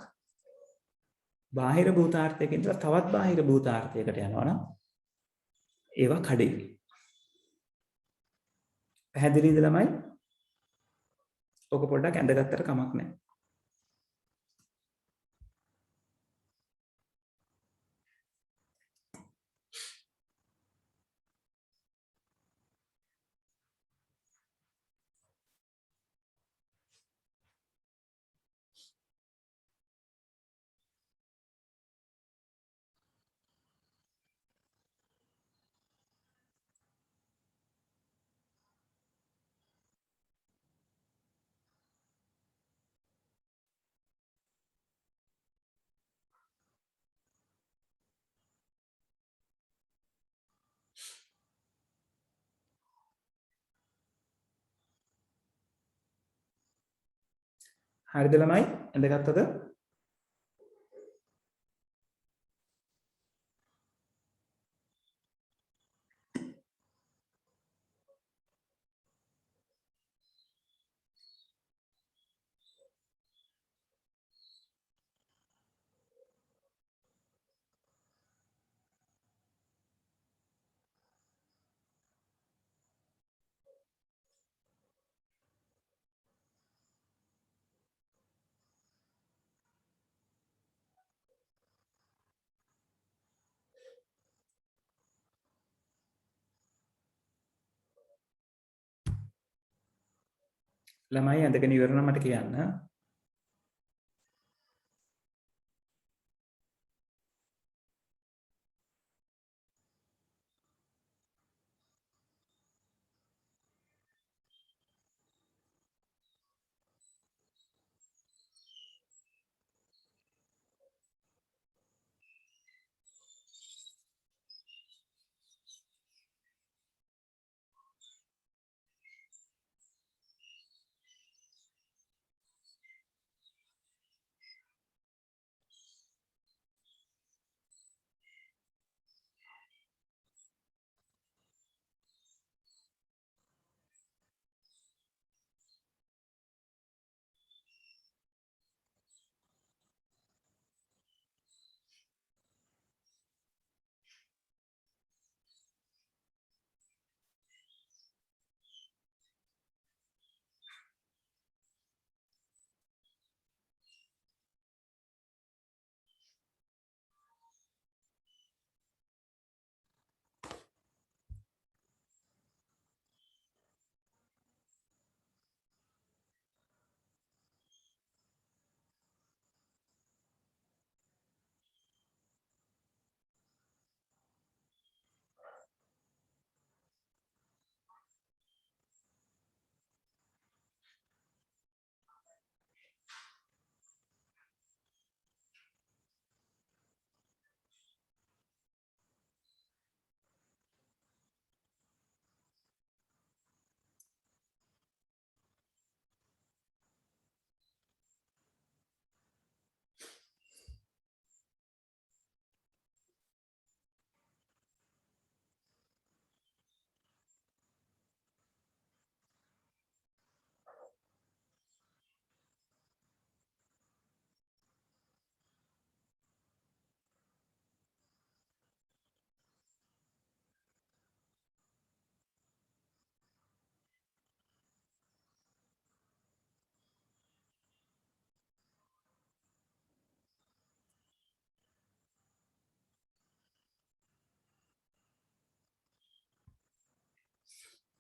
බාහිර භූතාර්ථයකින් තවත් බාහිර භූතාර්ථයකට යනවා නම් ඒවා කඩේවි. පැහැදිලිද ළමයි? ඔක පොඩ්ඩක් ඇඳගත්තට කමක් නැහැ. හරිද ළමයි? ඇඳගත්තද? ළමයි ඇඳගෙන ඉවර නම් මට කියන්න.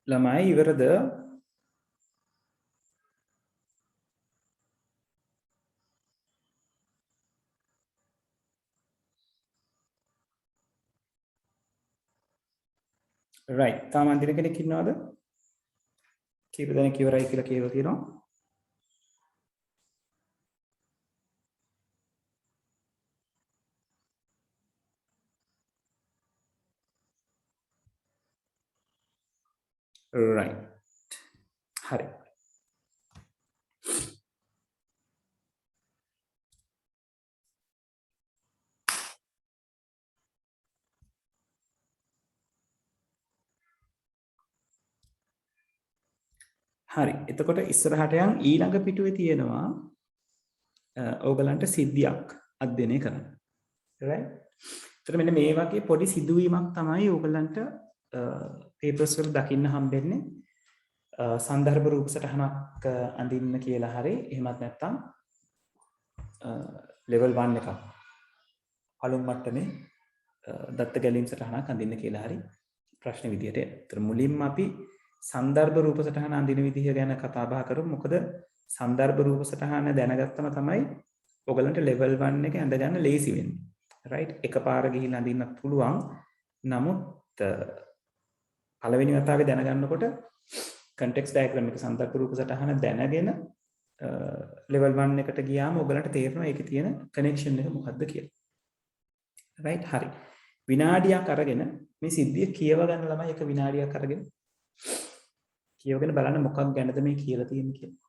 ළමයි ඉවරද? right. තාම අන්දින කෙනෙක් ඉන්නවද? කීප දෙනෙක් ඉවරයි කියලා කියලා තියෙනවා. right. හරි. හරි. එතකොට ඉස්සරහට යන් ඊළඟ පිටුවේ තියෙනවා ඕගලන්ට සිද්ධියක් අධ්‍යයනය කරන්න. right? එතකොට මෙන්න මේ වගේ පොඩි සිදුවීමක් තමයි ඕගලන්ට papers වල දකින්න හම්බෙන්නේ. සන්දර්භ රූප සටහනක් අඳින්න කියලා හරි එහෙමත් නැත්නම් level 1 එකක් පළමු මට්ටමේ දත්ත ගැලීම් සටහනක් අඳින්න කියලා හරි ප්‍රශ්න විදියට. ඒතර මුලින්ම අපි සන්දර්භ රූප සටහන අඳින විදිහ ගැන කතා බහ කරමු. මොකද සන්දර්භ රූප සටහන දැනගත්තම තමයි ඔයගලන්ට level 1 එක ඇඳ ගන්න ලේසි වෙන්නේ. right? එකපාර ගිහිල්ලා අඳින්නත් පුළුවන්. නමුත් පළවෙනි වතාවේ දැනගන්නකොට context diagram එක සන්දර්භ රූප සටහන දැනගෙන level 1 එකට ගියාම ඔයගලන්ට තේරෙනවා ඒකේ තියෙන connection එක මොකක්ද කියලා. right? හරි. විනාඩියක් අරගෙන මේ සිද්ධිය කියව ගන්න ළමයි එක විනාඩියක් අරගෙන කියවගෙන බලන්න මොකක් ගැනද මේ කියලා තියෙන්නේ කියලා.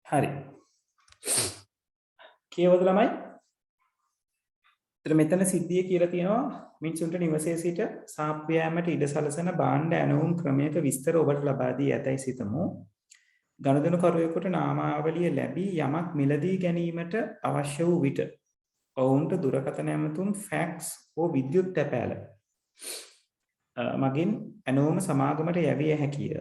හරි. කියවද ළමයි? එතන මෙතන සිද්ධිය කියලා තියෙනවා මිනිසුන්ට නිවසේ සිට සාප්පු යෑමට ඉඩ සලසන භාණ්ඩ ඇනවුම් ක්‍රමයක විස්තර ඔබට ලබා දී ඇතැයි සිතමු. ගනුදෙනු කරුවෙකුට නාමාවලිය ලැබී යමක් මිලදී ගැනීමට අවශ්‍ය වූ විට ඔවුන්ට දුරකථන ඇමතුම් ෆැක්ස් හෝ විද්‍යුත් තැපෑල මගින් ඇනවුම සමාගමට යැවිය හැකිය.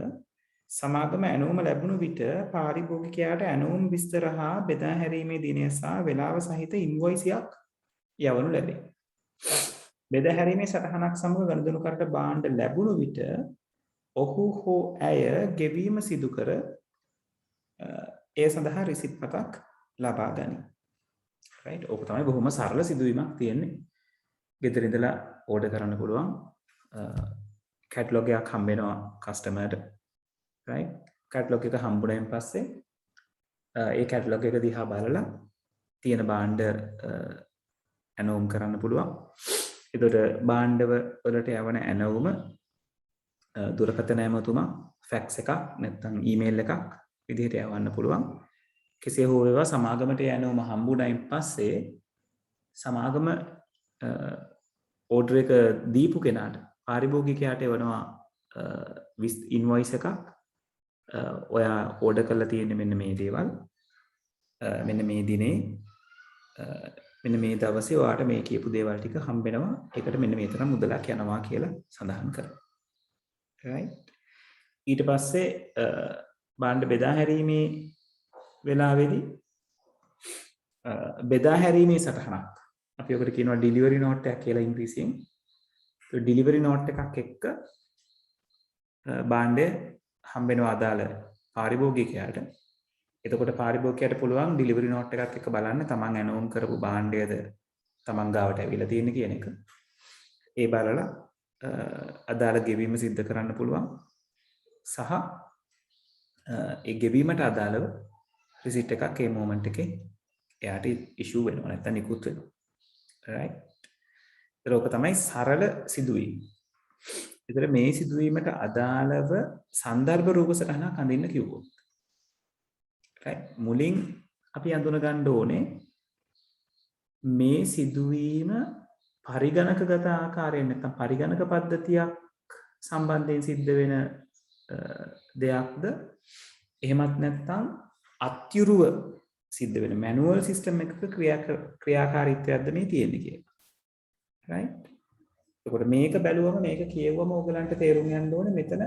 සමාගම ඇනවුම ලැබුණු විට පාරිභෝගිකයාට ඇනවුම් විස්තර හා බෙදා හැරීමේ දිනය සහ වේලාව සහිත ඉන්වොයිසයක් යවනු ලැබේ. බෙදා හැරීමේ සටහනක් සමග ගනුදෙනුකරට භාණ්ඩ ලැබුණු විට ඔහු හෝ ඇය ගෙවීම සිදු කර ඒ සඳහා රිසිට් පතක් ලබා ගනී. right? ඕක තමයි බොහොම සරල සිදුවීමක් තියෙන්නේ. ගෙදර ඉඳලා ඕඩර් කරන්න පුළුවන්. කැටලොග් එකක් හම්බ වෙනවා කස්ටමර්ට. right? කැටලොග් එක හම්බුනයින් පස්සේ ඒ කැටලොග් එක දිහා බලලා තියෙන භාණ්ඩ ඇනවුම් කරන්න පුළුවන්. එතකොට භාණ්ඩ වලට යවන ඇනවුම දුරකථන ඇමතුම ෆැක්ස් එකක් නැත්නම් ඊමේල් එකක් විදිහට යවන්න පුළුවන්. කෙසේ හෝ වේවා සමාගමට යනවම හම්බුනයින් පස්සේ සමාගම ඕඩර් එක දීපු කෙනාට පාරිභෝගිකයාට එවනවා ඉන්වොයිස් එකක්. ඔයා ඕඩර් කරලා තියෙන්නේ මෙන්න මේ දේවල්. මෙන්න මේ දිනේ මෙන්න මේ දවසේ ඔයාට මේ කියපු දේවල් ටික හම්බ වෙනවා. ඒකට මෙන්න මේ තරම් මුදලක් යනවා කියලා සඳහන් කරනවා. right? ඊට පස්සේ භාණ්ඩ බෙදා හැරීමේ වෙලාවේදී බෙදා හැරීමේ සටහනක් අපි ඔකට කියනවා ඩිලිවරි නෝට් එකක් කියලා ඉංග්‍රීසියෙන්. ඒ ඩිලිවරි නෝට් එකක් එක්ක භාණ්ඩය හම්බ වෙනවා අදාළ පාරිභෝගිකයාට. එතකොට පාරිභෝගිකයාට පුළුවන් ඩිලිවරි නෝට් එකක් එක්ක බලන්න තමන් ඇනෝම් කරපු භාණ්ඩයද තමන් ගාවට ඇවිල්ලා තියෙන්නේ කියන එක. ඒ බලලා අදාළ ගෙවීම සිද්ධ කරන්න පුළුවන්. සහ ඒ ගෙවීමට අදාළව රිසිට් එකක් ඒ මොමන්ට් එකේ එයාට ඉෂුව වෙනවා නැත්නම් නිකුත් වෙනවා. right? ඒක තමයි සරල සිදුවීම. ඒතර මේ සිදුවීමට අදාළව සන්දර්භ රූප සටහනක් අඳින්න කිව්වොත්. right? මුලින් අපි අඳුන ගන්න ඕනේ මේ සිදුවීම පරිගණකගත ආකාරයෙන් නැත්නම් පරිගණක පද්ධතියක් සම්බන්ධයෙන් සිද්ධ වෙන දෙයක්ද එහෙමත් නැත්නම් අත්‍යුරුව සිද්ධ වෙන මැනුවල් සිස්ටම් එකක ක්‍රියාකාරීත්වයක්ද මේ තියෙන්නේ කියලා. right? එතකොට මේක බැලුවම මේක කියවුවම ඔයගලන්ට තේරුම් ගන්න ඕනේ මෙතන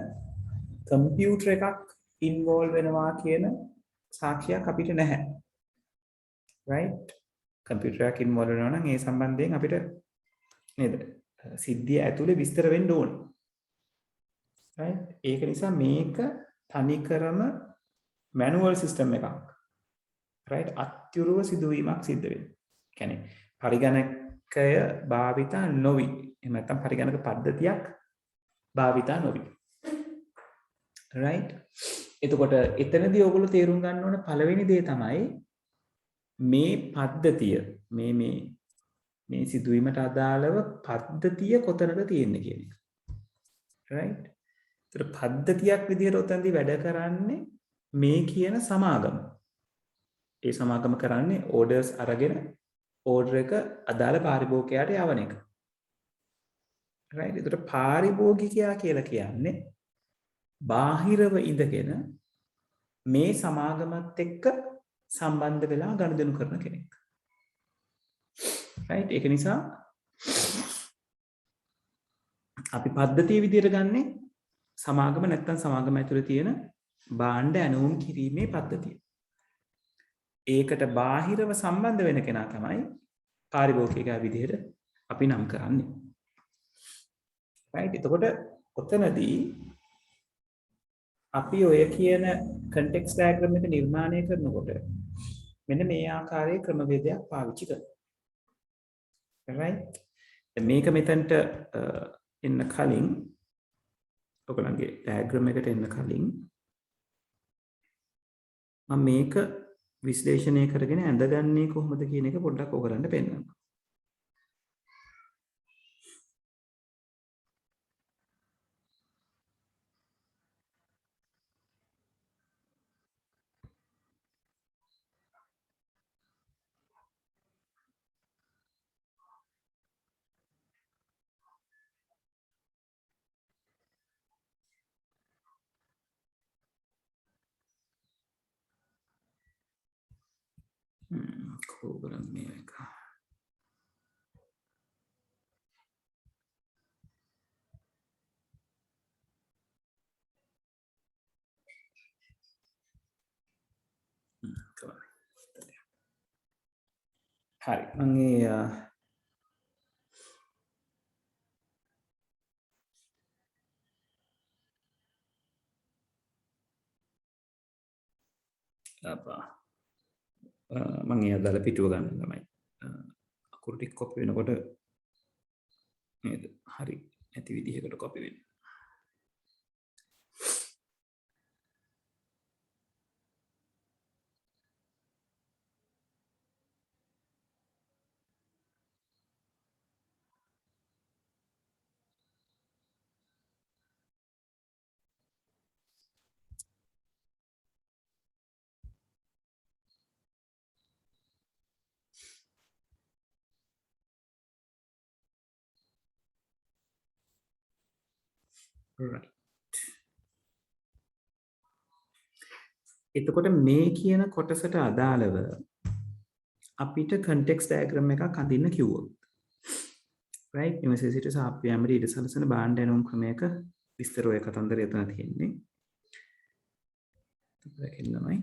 කම්පියුටර් එකක් ඉන්වෝල්ව් වෙනවා කියන සාක්ෂියක් අපිට නැහැ. right? කම්පියුටර් එකක් ඉන්වෝල්ව් වෙනවා නම් ඒ සම්බන්ධයෙන් අපිට නේද සිද්ධිය ඇතුලේ විස්තර වෙන්න ඕනේ. right? ඒක නිසා මේක තනිකරම මැනුවල් සිස්ටම් එකක්. right? අත්‍යුරුව සිදුවීමක් සිද්ධ වෙනවා. කියන්නේ පරිගණකය භාවිතා නොවි. එහෙම නැත්නම් පරිගණක පද්ධතියක් භාවිතා නොවි. right? එතකොට එතනදී ඔයගොල්ලෝ තේරුම් ගන්න ඕන පළවෙනි දේ තමයි මේ පද්ධතිය මේ සිදුවීමට අදාළව පද්ධතිය කොතනද තියෙන්නේ කියන එක. right? ඒතර පද්ධතියක් විදිහට උතන්දි වැඩ කරන්නේ මේ කියන සමාගම. ඒ සමාගම කරන්නේ ඕඩර්ස් අරගෙන ඕඩර් එක අදාළ පාරිභෝගිකයාට යවන එක. right? ඒතර පාරිභෝගිකයා කියලා කියන්නේ බාහිරව ඉඳගෙන මේ සමාගමත් එක්ක සම්බන්ධ වෙලා ගනුදෙනු කරන කෙනෙක්. right? ඒක නිසා අපි පද්ධතිය විදිහට ගන්නේ සමාගම නැත්නම් සමාගම ඇතුලේ තියෙන භාණ්ඩ ඇනෝම් කිරීමේ පද්ධතිය. ඒකට බාහිරව සම්බන්ධ වෙන කෙනා තමයි පාරිභෝගිකයා විදිහට අපි නම් කරන්නේ. right? එතකොට ඔතනදී අපි ඔය කියන context diagram එක නිර්මාණය කරනකොට මෙන්න මේ ආකාරයේ ක්‍රමවේදයක් පාවිච්චි කරනවා. right? මේක මෙතනට එන්න කලින් ඔයගලගේ diagram එකට එන්න කලින් මම මේක විශ්ලේෂණය කරගෙන ඇඳගන්නේ කොහොමද කියන එක පොඩ්ඩක් ඔයගලන්ට පෙන්නන්න. කොහොමද මේක? හරි මම මම අදාළ පිටුව ගන්න තමයි අකුරු ටික කොපි වෙනකොට නේද හරි නැති විදිහකට කොපි වෙන්නේ. right. එතකොට මේ කියන කොටසට අදාළව අපිට context diagram එකක් අඳින්න කිව්වොත් right නිවසේ සිට සාප්පු යාමට ඉඩ සලසන භාණ්ඩ ඇනුම් ක්‍රමයක විස්තර ඔය කතන්දරය එතන තියෙන්නේ. ඒකෙන් තමයි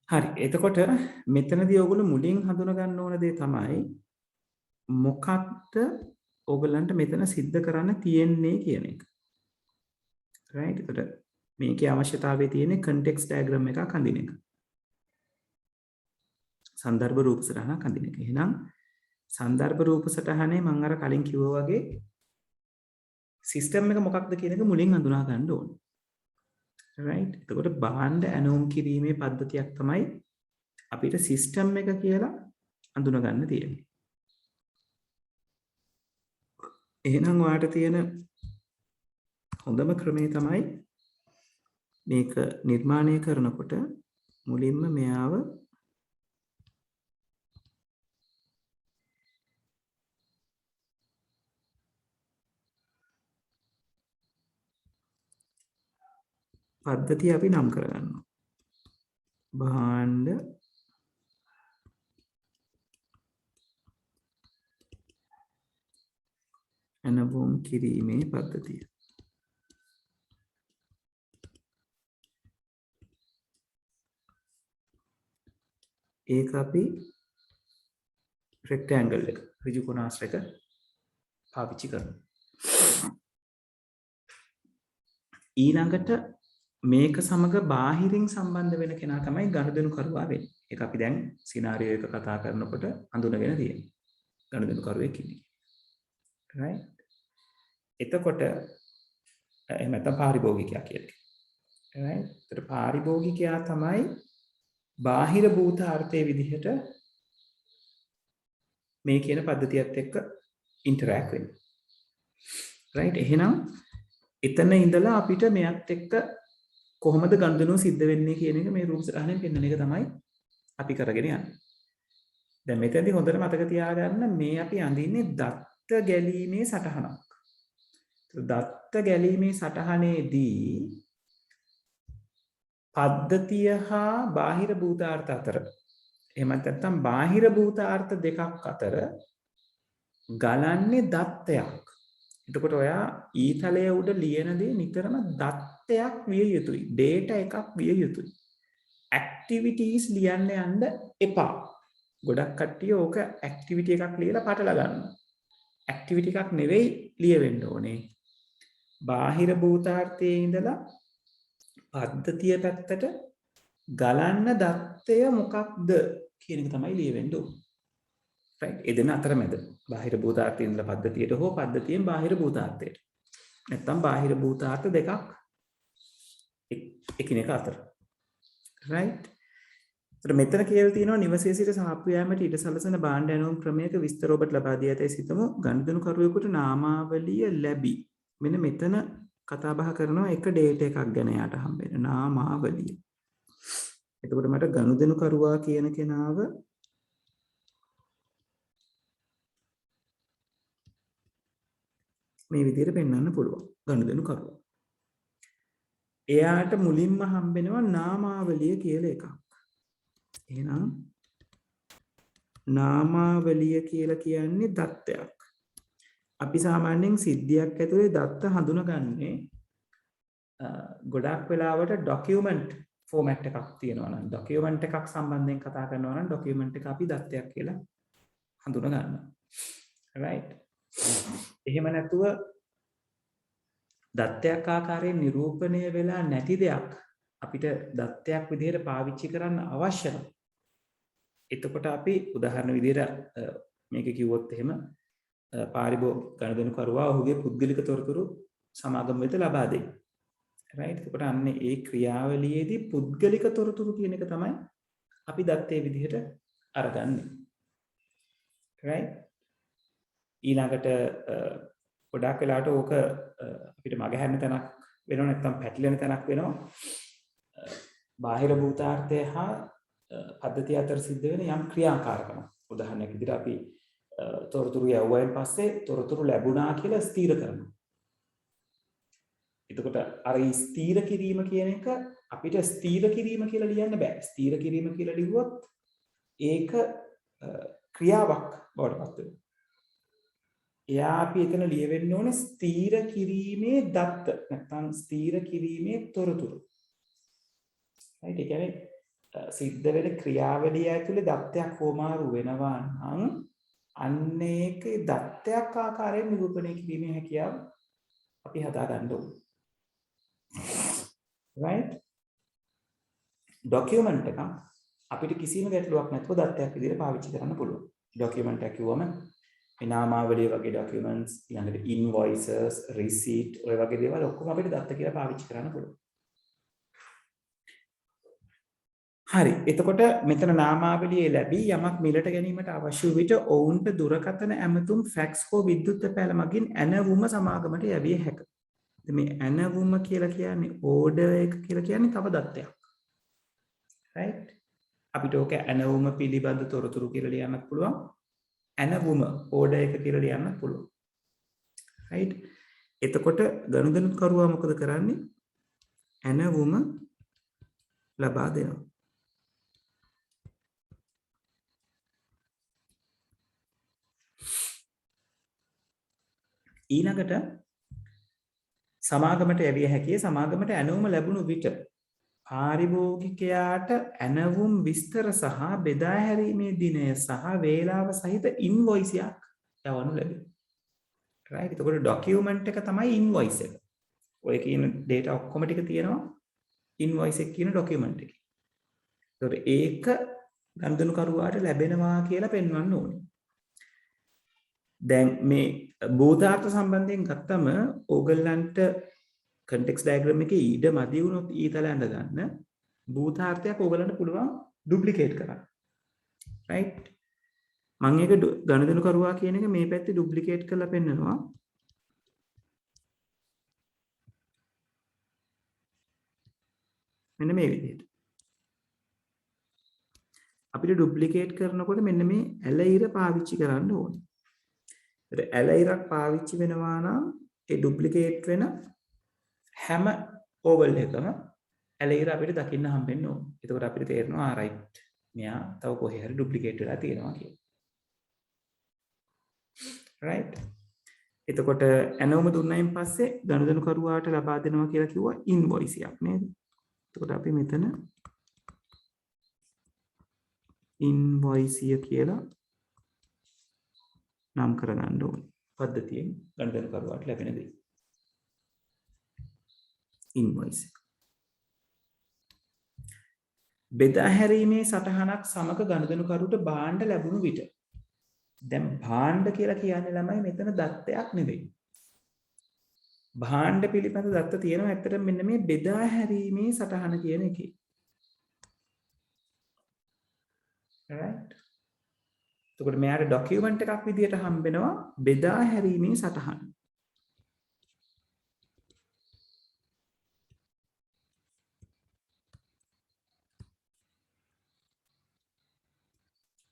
හරි එතකොට මෙතනදී ඔයගොල්ලෝ මුලින් හඳුනා ගන්න ඕන දේ තමයි මොකක්ද ඔයගලන්ට මෙතන සිද්ධ කරන්න තියෙන්නේ කියන එක. right එතකොට මේකේ අවශ්‍යතාවය තියෙන්නේ context diagram එකක් අඳින එක. සන්දර්භ රූප සටහනක් අඳින එක. එහෙනම් සන්දර්භ රූප සටහනේ මම අර කලින් කිව්වා වගේ සිස්ටම් එක මොකක්ද කියන එක මුලින් හඳුනා ගන්න ඕනේ. right එතකොට භාණ්ඩ ඇනෝම් කිරීමේ පද්ධතියක් තමයි අපිට සිස්ටම් එක කියලා අඳුන ගන්න තියෙන්නේ. එහෙනම් ඔයාලට තියෙන හොඳම ක්‍රමය තමයි මේක නිර්මාණය කරනකොට මුලින්ම මෙයාව පද්ධතිය අපි නම් කරගන්නවා. භාණ්ඩ ඇනවුම් කිරීමේ පද්ධතිය. ඒක අපි රෙක්ටැන්ගල් එක ඍජු කොනාස්‍රක පාවිච්චි කරනවා. ඊළඟට මේක සමග බාහිරින් සම්බන්ධ වෙන කෙනා තමයි ගනුදෙනු කරුවා වෙන්නේ. ඒක අපි දැන් සිනාරියෝ එක කතා කරනකොට අඳුනගෙන තියෙනවා. ගනුදෙනු කරුවෙක් ඉන්නේ. right එතකොට එහෙම නැත්නම් පාරිභෝගිකයා කියලා. right ඒතර පාරිභෝගිකයා තමයි බාහිර භූතාර්ථයේ විදිහට මේ කියන පද්ධතියත් එක්ක ඉන්ටරැක්ට් වෙන්නේ. right එහෙනම් එතන ඉඳලා අපිට මෙයත් එක්ක කොහොමද ගනුදෙනුව සිද්ධ වෙන්නේ කියන එක මේ රූප සටහනෙන් පෙන්වන එක තමයි අපි කරගෙන යන්නේ. දැන් මෙතනදී හොඳට මතක තියාගන්න මේ අපි අඳින්නේ දත්ත ගැලීමේ සටහනක්. දත්ත ගැලීමේ සටහනේදී පද්ධතිය හා බාහිර භූතාර්ථ අතර එහෙමත් නැත්නම් බාහිර භූතාර්ථ දෙකක් අතර ගලන්නේ දත්තයක්. එතකොට ඔයා ඊතලයේ උඩ ලියන දේ නිතරම දත්තයක් විය යුතුයි. ඩේටා එකක් විය යුතුයි. ඇක්ටිවිටීස් ලියන්න යන්න එපා. ගොඩක් කට්ටිය ඕක ඇක්ටිවිටි එකක් ලියලා පටල ගන්නවා. ඇක්ටිවිටි එකක් නෙවෙයි ලියවෙන්න ඕනේ. බාහිර භූතාර්ථයේ ඉඳලා පද්ධතිය පැත්තට ගලන්න දත්තය මොකක්ද කියන එක තමයි ලියවෙන්න ඕනේ. right එදෙන අතරමැද බාහිර භූතාර්ථයෙන් ඉඳලා පද්ධතියට හෝ පද්ධතියෙන් බාහිර භූතාර්ථයට. නැත්තම් බාහිර භූතාර්ථ දෙකක් එකිනෙක අතර. right ඒතර මෙතන කියලා තියෙනවා නිවසේ සිට සාප්පු යාමට ඉඩ සලසන භාණ්ඩ ඇනෝම් ක්‍රමයක විස්තර ඔබට ලබා දී ඇතැයි සිතමු. ගනුදෙනු කරුවෙකුට නාමාවලිය ලැබී. මෙන්න මෙතන කතා බහ කරනවා එක ඩේටා එකක් ගැන යාට හම්බෙන නාමාවලිය. එතකොට මට ගනුදෙනු කරුවා කියන කෙනාව මේ විදිහට පෙන්වන්න පුළුවන්. ගනුදෙනු කරුවා. එයාට මුලින්ම හම්බෙනවා නාමාවලිය කියලා එකක්. එහෙනම් නාමාවලිය කියලා කියන්නේ දත්තයක්. අපි සාමාන්‍යයෙන් සිද්ධියක් ඇතුලේ දත්ත හඳුනගන්නේ ගොඩක් වෙලාවට ડોකියුමන්ට් ෆෝමැට් එකක් තියෙනවා නම් ડોකියුමන්ට් එකක් සම්බන්ධයෙන් කතා කරනවා නම් ડોකියුමන්ට් එක අපි දත්තයක් කියලා හඳුන ගන්නවා. right එහෙම නැතුව දත්තයක් ආකාරයෙන් නිරූපණය වෙලා නැති දෙයක් අපිට දත්තයක් විදිහට පාවිච්චි කරන්න අවශ්‍ය නැහැ. එතකොට අපි උදාහරණ විදිහට මේක කිව්වොත් එහෙම පාරිභෝගික ගනුදෙනුකරුවා ඔහුගේ පුද්ගලික තොරතුරු සමාගම වෙත ලබා දෙයි. right? එතකොට අන්න ඒ ක්‍රියාවලියේදී පුද්ගලික තොරතුරු කියන එක තමයි අපි දත්තේ විදිහට අරගන්නේ. right? ඊළඟට ගොඩාක් වෙලාවට ඕක අපිට මගහැරෙන තැනක් වෙනව නැත්නම් පැටලෙන තැනක් වෙනවා. බාහිර භූතාර්ථය හා පද්ධතිය අතර සිද්ධ වෙන යම් ක්‍රියාකාරකමක්. උදාහරණයක් විදිහට අපි තොරතුරු යවුවයින් පස්සේ තොරතුරු ලැබුණා කියලා ස්ථීර කරනවා. එතකොට අර ස්ථීර කිරීම කියන එක අපිට ස්ථීර කිරීම කියලා ලියන්න බෑ. ස්ථීර කිරීම කියලා ලිව්වොත් ඒක ක්‍රියාවක් බවට පත් වෙනවා. එයා අපි එතන ලියවෙන්න ඕනේ ස්ථීර කිරීමේ දත්ත නැත්නම් ස්ථීර කිරීමේ තොරතුරු. right? ඒ කියන්නේ සිද්ධ වෙන ක්‍රියාවලිය ඇතුලේ දත්තයක් හෝමාරු වෙනවා නම් අන්න ඒකේ දත්තයක් ආකාරයෙන් නිරූපණය කිරීමේ හැකියාව අපි හදා ගන්න ඕනේ. right? document එක අපිට කිසිම ගැටලුවක් නැතුව දත්තයක් විදිහට පාවිච්චි කරන්න පුළුවන්. document එක කිව්වම මේ නාමාවලිය වගේ documents ඊළඟට invoices receipt ඔය වගේ දේවල් ඔක්කොම අපිට දත්ත කියලා පාවිච්චි කරන්න පුළුවන්. හරි. එතකොට මෙතන නාමාවලියේ ලැබී යමක් මිලට ගැනීමට අවශ්‍ය විට ඔවුන්ට දුරකථන ඇමතුම් ෆැක්ස් හෝ විද්‍යුත් පැල මගින් ඇනවුම සමාගමට යැවිය හැකිය. මේ ඇනවුම කියලා කියන්නේ ඕඩර් එක කියලා කියන්නේ තව දත්තයක්. right? අපිට ඕක ඇනවුම පිළිබඳ තොරතුරු කියලා ලියන්නත් පුළුවන්. ඇනවුම ඕඩර් එක කියලා ලියන්නත් පුළුවන්. right? එතකොට ගනුදෙනුකරුවා මොකද කරන්නේ? ඇනවුම ලබා දෙනවා. ඊළඟට සමාගමට යැවිය හැකියි. සමාගමට ඇනවුම ලැබුණු විට පාරිභෝගිකයාට ඇනවුම් විස්තර සහ බෙදා හැරීමේ දිනය සහ වේලාව සහිත ඉන්වොයිස් එකක් යවනු ලැබේ. right? එතකොට ડોකියුමන්ට් එක තමයි ඉන්වොයිස් එක. ඔය කියන data ඔක්කොම ටික තියෙනවා ඉන්වොයිස් එක කියන ડોකියුමන්ට් එකේ. එතකොට ඒක ගනුදෙනුකරුවාට ලැබෙනවා කියලා පෙන්වන්න ඕනේ. දැන් මේ භූතාර්ථ සම්බන්ධයෙන් ගත්තම ඕගොල්ලන්ට context diagram එකේ ඊඩ මදි වුණොත් ඊතල ඇඳ ගන්න භූතාර්ථයක් ඕගොල්ලන්ට පුළුවන් duplicate කරන්න. right? මම ඒක ගනුදෙනුකරුවා කියන එක මේ පැත්තේ duplicate කරලා පෙන්නනවා. මෙන්න මේ විදිහට. අපිට duplicate කරනකොට මෙන්න මේ ඇලයිර පාවිච්චි කරන්න ඕනේ. ඇලයිරක් පාවිච්චි වෙනවා නම් ඒ ඩුප්ලිකේට් වෙන හැම ඕවල් එකම ඇලයිර අපිට දකින්න හම්බෙන්න ඕනේ. එතකොට අපිට තේරෙනවා රයිට් මෙයා තව කොහේ හරි ඩුප්ලිකේට් වෙලා තියෙනවා කියලා. right? එතකොට ඇනවුම දුන්නයින් පස්සේ ගනුදෙනුකරුවාට ලබා දෙනවා කියලා කිව්වා ඉන්වොයිස් එකක් නේද? එතකොට අපි මෙතන ඉන්වොයිස් එක කියලා නම් කරගන්න ඕනේ. පද්ධතියෙන් ගනුදෙනුකරුවාට ලැබෙන දේ. ඉන්වොයිස්. බෙදා හැරීමේ සටහනක් සමග ගනුදෙනුකරුට භාණ්ඩ ලැබුණු විට. දැන් භාණ්ඩ කියලා කියන්නේ ළමයි මෙතන දත්තයක් නෙවෙයි. භාණ්ඩ පිළිබඳ දත්ත තියෙනවා ඇත්තටම මෙන්න මේ බෙදා හැරීමේ සටහන කියන එකේ. right? එතකොට මෙයාට ડોකියුමන්ට් එකක් විදියට හම්බෙනවා බෙදා හැරීමේ සටහන.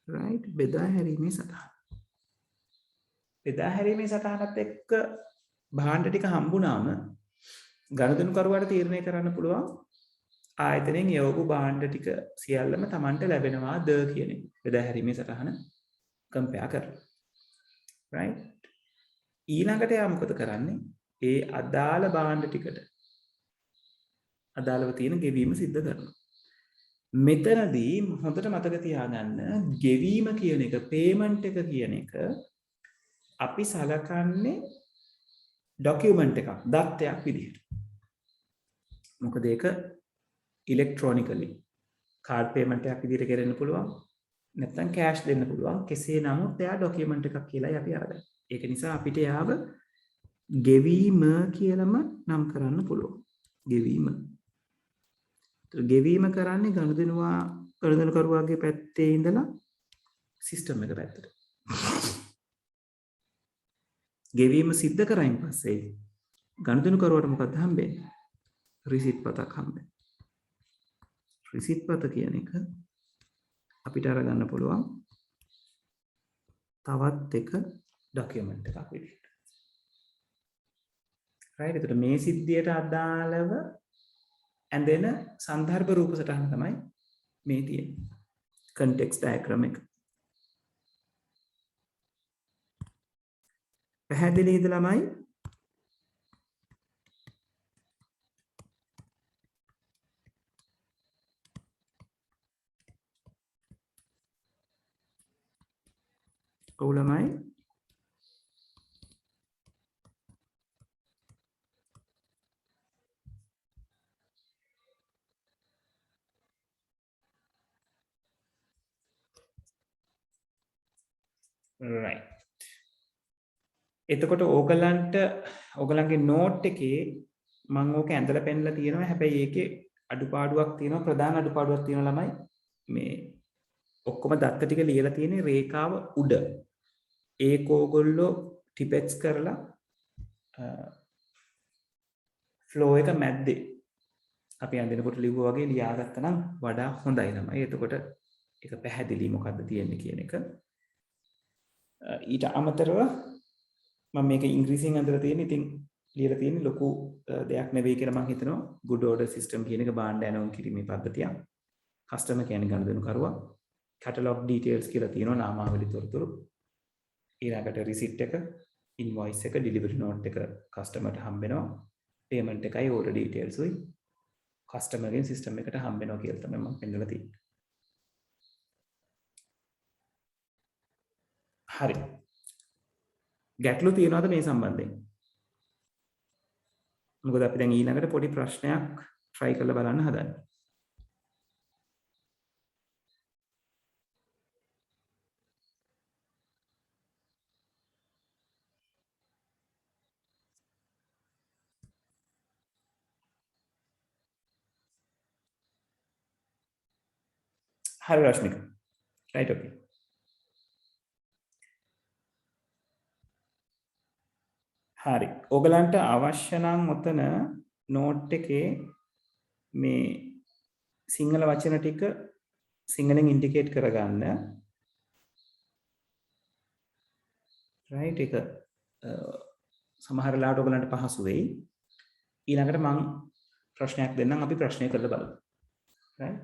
right? බෙදා හැරීමේ සටහන. බෙදා හැරීමේ සටහනත් එක්ක භාණ්ඩ ටික හම්බුනාම ගනුදෙනුකරුවාට තීරණය කරන්න පුළුවන් ආයතනයෙන් යවපු භාණ්ඩ ටික සියල්ලම Tamanට ලැබෙනවාද කියන එක. බෙදා හැරීමේ සටහන compare කරලා. right? ඊළඟට යා මොකද කරන්නේ? ඒ අදාළ භාණ්ඩ ටිකට අදාළව තියෙන ගෙවීම සිද්ධ කරනවා. මෙතනදී හොඳට මතක තියාගන්න ගෙවීම කියන එක payment එක කියන එක අපි සලකන්නේ document එකක් දත්තයක් විදිහට. මොකද ඒක electronically card payment එකක් විදිහට කරන්න පුළුවන්. නැත්නම් කෑෂ් දෙන්න පුළුවන්. කෙසේ නමුත් එයා ડોකියුමන්ට් එකක් කියලායි අපි අරගන්නේ. ඒක නිසා අපිට එයාව ගෙවීම කියලාම නම් කරන්න පුළුවන්. ගෙවීම. ගෙවීම කරන්නේ ගනුදෙනුකරුවාගේ පැත්තේ ඉඳලා සිස්ටම් එක පැත්තට. ගෙවීම සිද්ධ කරයින් පස්සේ ගනුදෙනුකරුවාට මොකක්ද හම්බෙන්නේ? රිසිට් පතක් හම්බෙන්නේ. රිසිට් පත කියන එක අපිට අරගන්න පුළුවන් තවත් එක ડોකියුමන්ට් එකක් විදිහට. රයිට්. එතකොට මේ සිද්ධියට අදාළව ඇඳෙන සන්දර්භ රූප සටහන තමයි මේ තියෙන්නේ. context diagram එක. පැහැදිලිද ළමයි? ඔව් ළමයි. right. එතකොට ඕගලන්ගේ නෝට් එකේ මම ඕක ඇඳලා පෙන්නලා තියෙනවා. හැබැයි ඒකේ අඩුපාඩුවක් තියෙනවා. ප්‍රධාන අඩුපාඩුවක් තියෙනවා ළමයි. මේ ඔක්කොම දත්ත ටික ලියලා තියෙන්නේ රේඛාව උඩ. ඒක ඕගොල්ලෝ ටිපෙක්ස් කරලා ෆ්ලෝ එක මැද්දේ අපි අඳිනකොට ලිව්වා වගේ ලියාගත්තා නම් වඩා හොඳයි ළමයි. එතකොට ඒක පැහැදිලි මොකද්ද තියෙන්නේ කියන එක. ඊට අමතරව මම මේක ඉංග්‍රීසියෙන් අඳලා තියෙන. ඉතින් ලියලා තියෙන්නේ ලොකු දෙයක් නෙවෙයි කියලා මම හිතනවා. good order system කියන එක බාණ්ඩ ඇනවුම් කිරීමේ පද්ධතියක්. කස්ටමර් කියන්නේ ගනුදෙනුකරුවා. catalog details කියලා තියෙනවා නාමාවලි තොරතුරු. ඊළඟට receipt එක, invoice එක, delivery note එක කස්ටමර්ට හම්බ වෙනවා. payment එකයි order details උයි කස්ටමර්ගෙන් සිස්ටම් එකට හම්බ වෙනවා කියලා තමයි මම පෙන්නලා තියෙන්නේ. හරි. ගැටලු තියෙනවද මේ සම්බන්ධයෙන්? මොකද අපි දැන් ඊළඟට පොඩි ප්‍රශ්නයක් try කරලා බලන්න හදන්නේ. හරි රශ්මික. right okay. හරි. ඔයගලන්ට අවශ්‍ය නම් ඔතන නෝට් එකේ මේ සිංහල වචන ටික සිංහලෙන් ඉන්ඩිකේට් කරගන්න. right එක සමහර වෙලාවට ඔයගලන්ට පහසු වෙයි. ඊළඟට මම ප්‍රශ්නයක් දෙන්නම් අපි ප්‍රශ්නය කරලා බලමු. right.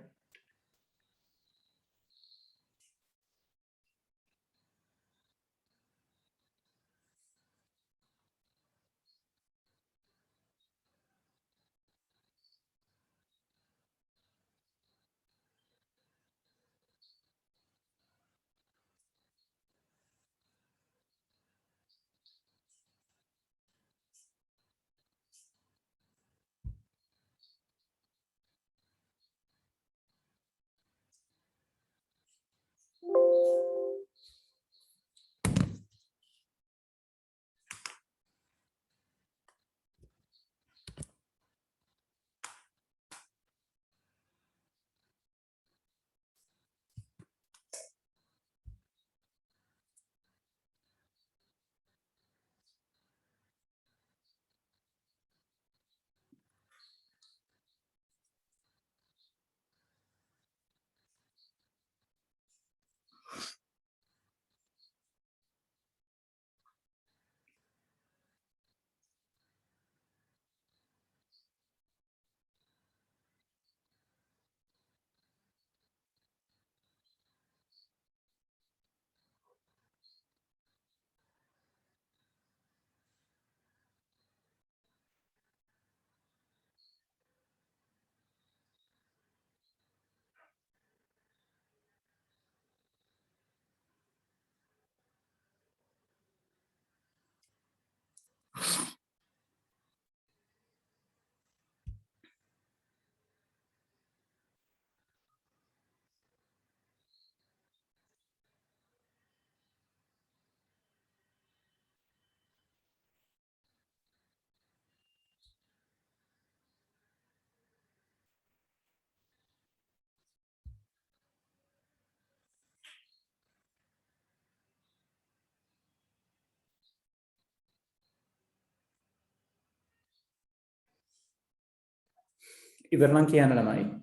ඉවරනම් කියන්න ළමයි.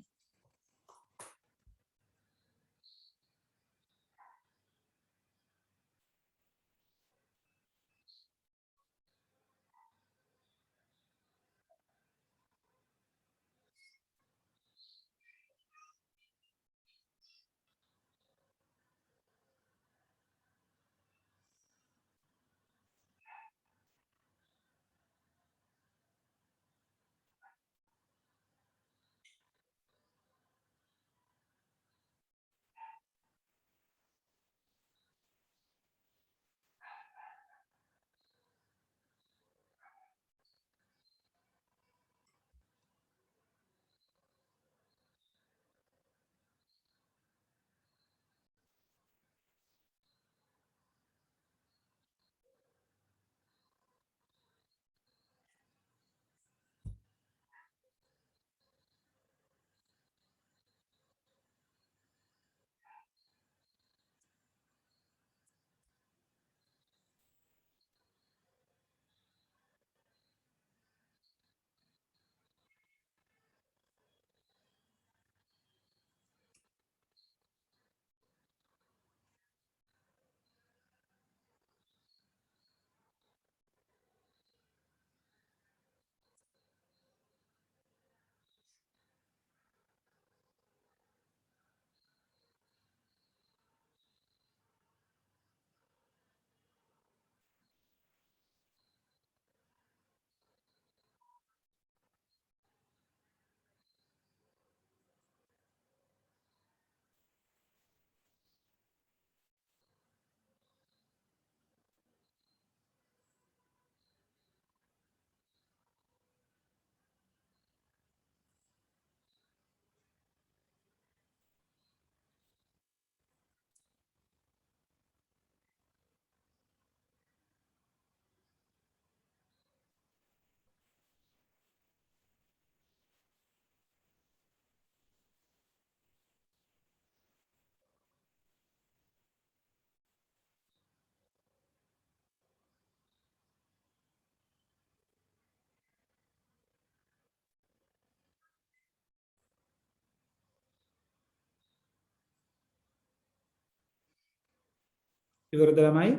ඉවරද ළමයි?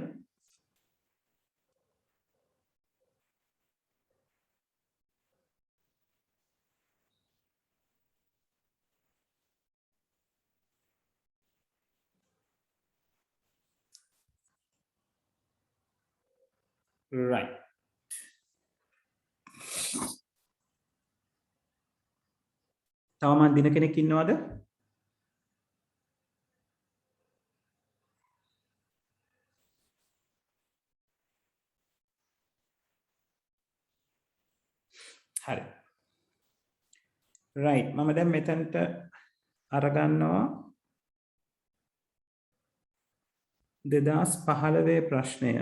right. තවමත් දින කෙනෙක් ඉන්නවද? හරි. right. මම දැන් මෙතනට අරගන්නවා 2015 ප්‍රශ්නය.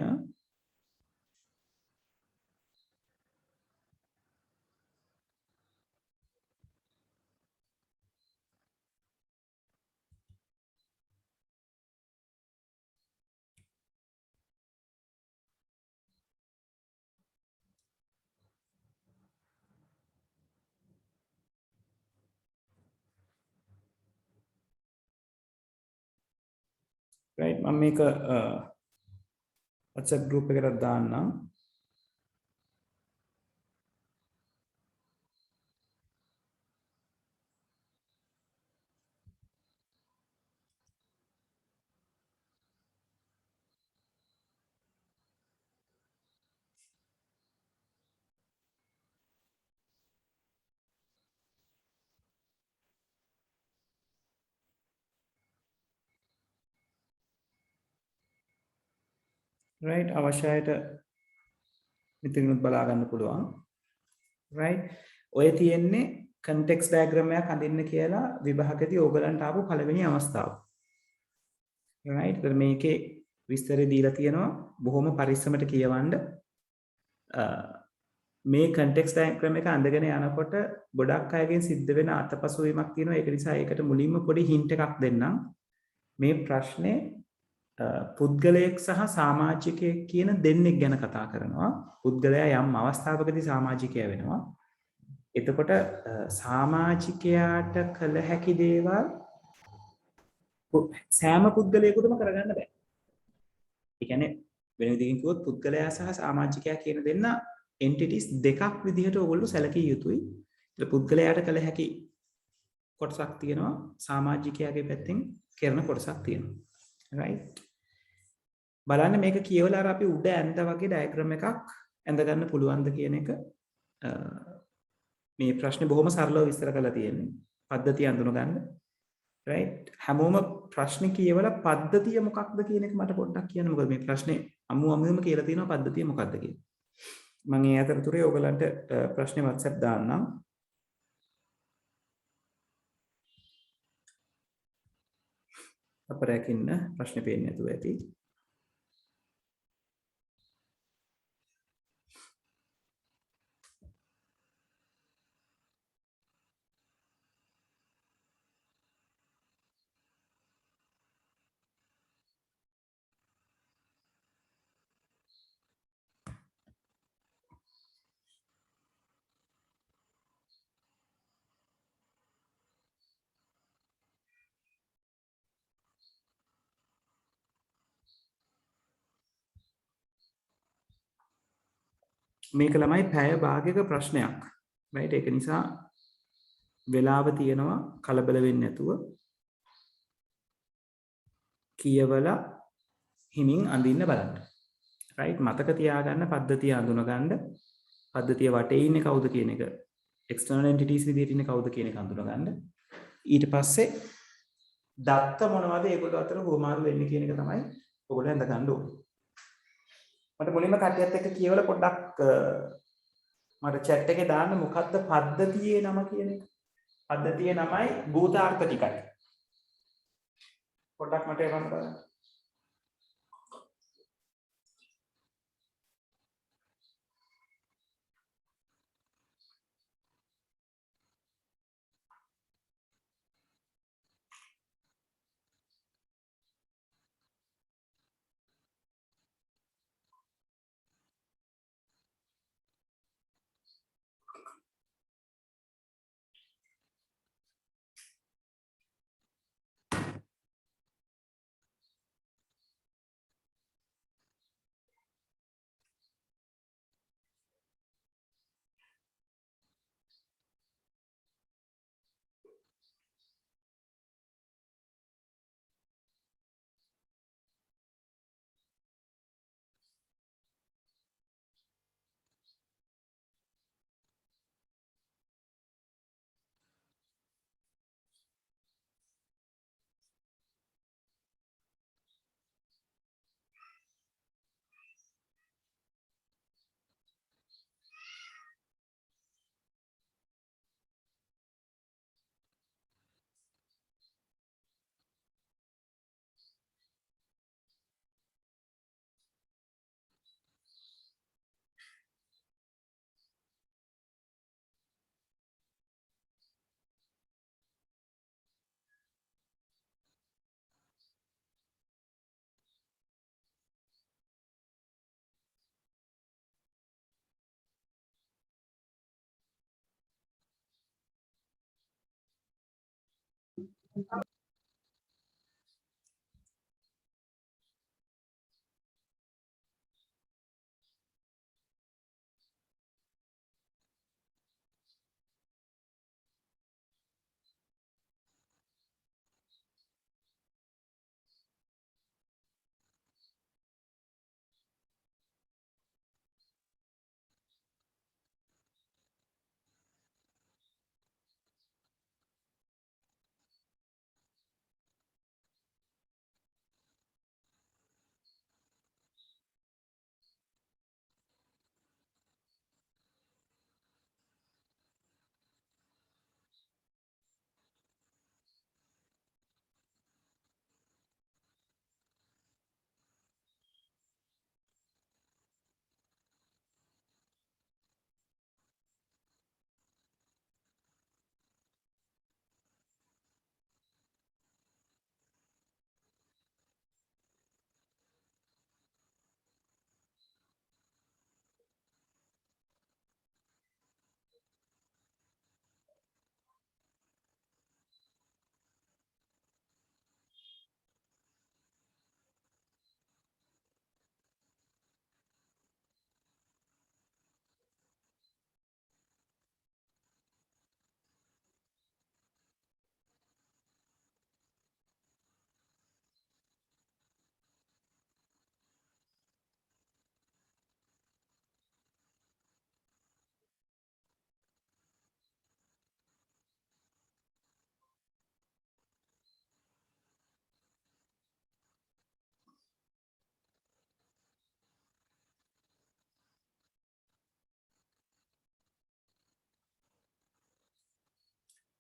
right. මම මේක WhatsApp group එකකට දාන්නම්. right. අවශ්‍ය අයට මෙතනිනුත් බලා ගන්න පුළුවන්. right. ඔය තියෙන්නේ context diagram එකක් අඳින්න කියලා විභාගයේදී ඕගලන්ට ආපු පළවෙනි අවස්ථාව. right. ඒතර මේකේ විස්තරය දීලා තියෙනවා බොහොම පරිස්සමට කියවන්න. මේ context diagram එක අඳගෙන යනකොට ගොඩක් අයගෙන් සිද්ධ වෙන අතපසුවීමක් තියෙනවා. ඒක නිසා ඒකට මුලින්ම පොඩි hint එකක් දෙන්නම්. මේ ප්‍රශ්නේ පුද්ගලයෙක් සහ සමාජිකයෙක් කියන දෙන්නෙක් ගැන කතා කරනවා. පුද්ගලයා යම් අවස්ථාවකදී සමාජිකයා වෙනවා. එතකොට සමාජිකයාට කළ හැකි දේවල් සෑම පුද්ගලයෙකුටම කරගන්න බෑ. ඒ කියන්නේ වෙන විදිහකින් කිව්වොත් පුද්ගලයා සහ සමාජිකයා කියන දෙන්න එන්ටිටිස් දෙකක් විදිහට ඕගොල්ලෝ සැලකිය යුතුයි. ඒක පුද්ගලයාට කළ හැකි කොටසක් තියෙනවා, සමාජිකයාගේ පැත්තෙන් කරන කොටසක් තියෙනවා. right? බලන්න මේක කියවලා අර අපි උඩ ඇඳ වගේ ඩයග්‍රෑම් එකක් ඇඳ ගන්න පුළුවන්ද කියන එක මේ ප්‍රශ්නේ බොහොම සරලව විස්තර කරලා තියෙන්නේ. පද්ධතිය අඳුන ගන්න. right? හැමෝම ප්‍රශ්නේ කියවලා පද්ධතිය මොකක්ද කියන එක මට පොඩ්ඩක් කියන්න. මොකද මේ ප්‍රශ්නේ අමුම කියලා තියෙනවා පද්ධතිය මොකක්ද කියලා. මම ඒ අතරතුරේ ඔයගලන්ට ප්‍රශ්නේ WhatsApp දාන්නම්. අපරයක් ඉන්න ප්‍රශ්නේ පේන්නේ නැතුව ඇති. මේක ළමයි පැය භාගයක ප්‍රශ්නයක්. right? ඒක නිසා වෙලාව තියෙනවා කලබල වෙන්නේ නැතුව කියවලා හිමින් අඳින්න බලන්න. right? මතක තියාගන්න පද්ධතිය අඳුන ගන්න. පද්ධතිය වටේ ඉන්නේ කවුද කියන එක external entities විදිහට ඉන්නේ කවුද කියන එක අඳුන ගන්න. ඊට පස්සේ දත්ත මොනවද ඒගොල්ලෝ අතර හුවමාරු වෙන්නේ කියන එක තමයි ඔයගොල්ලෝ හඳ ගන්න ඕනේ. මට මුලින්ම කට්ටියත් එක්ක කියවලා පොඩ්ඩක් මට chat එකේ දාන්න මොකද්ද පද්ධතියේ නම කියන එක. පද්ධතියේ නමයි භූතාර්ථ ටිකයි. පොඩ්ඩක් මට එවන්න බලන්න.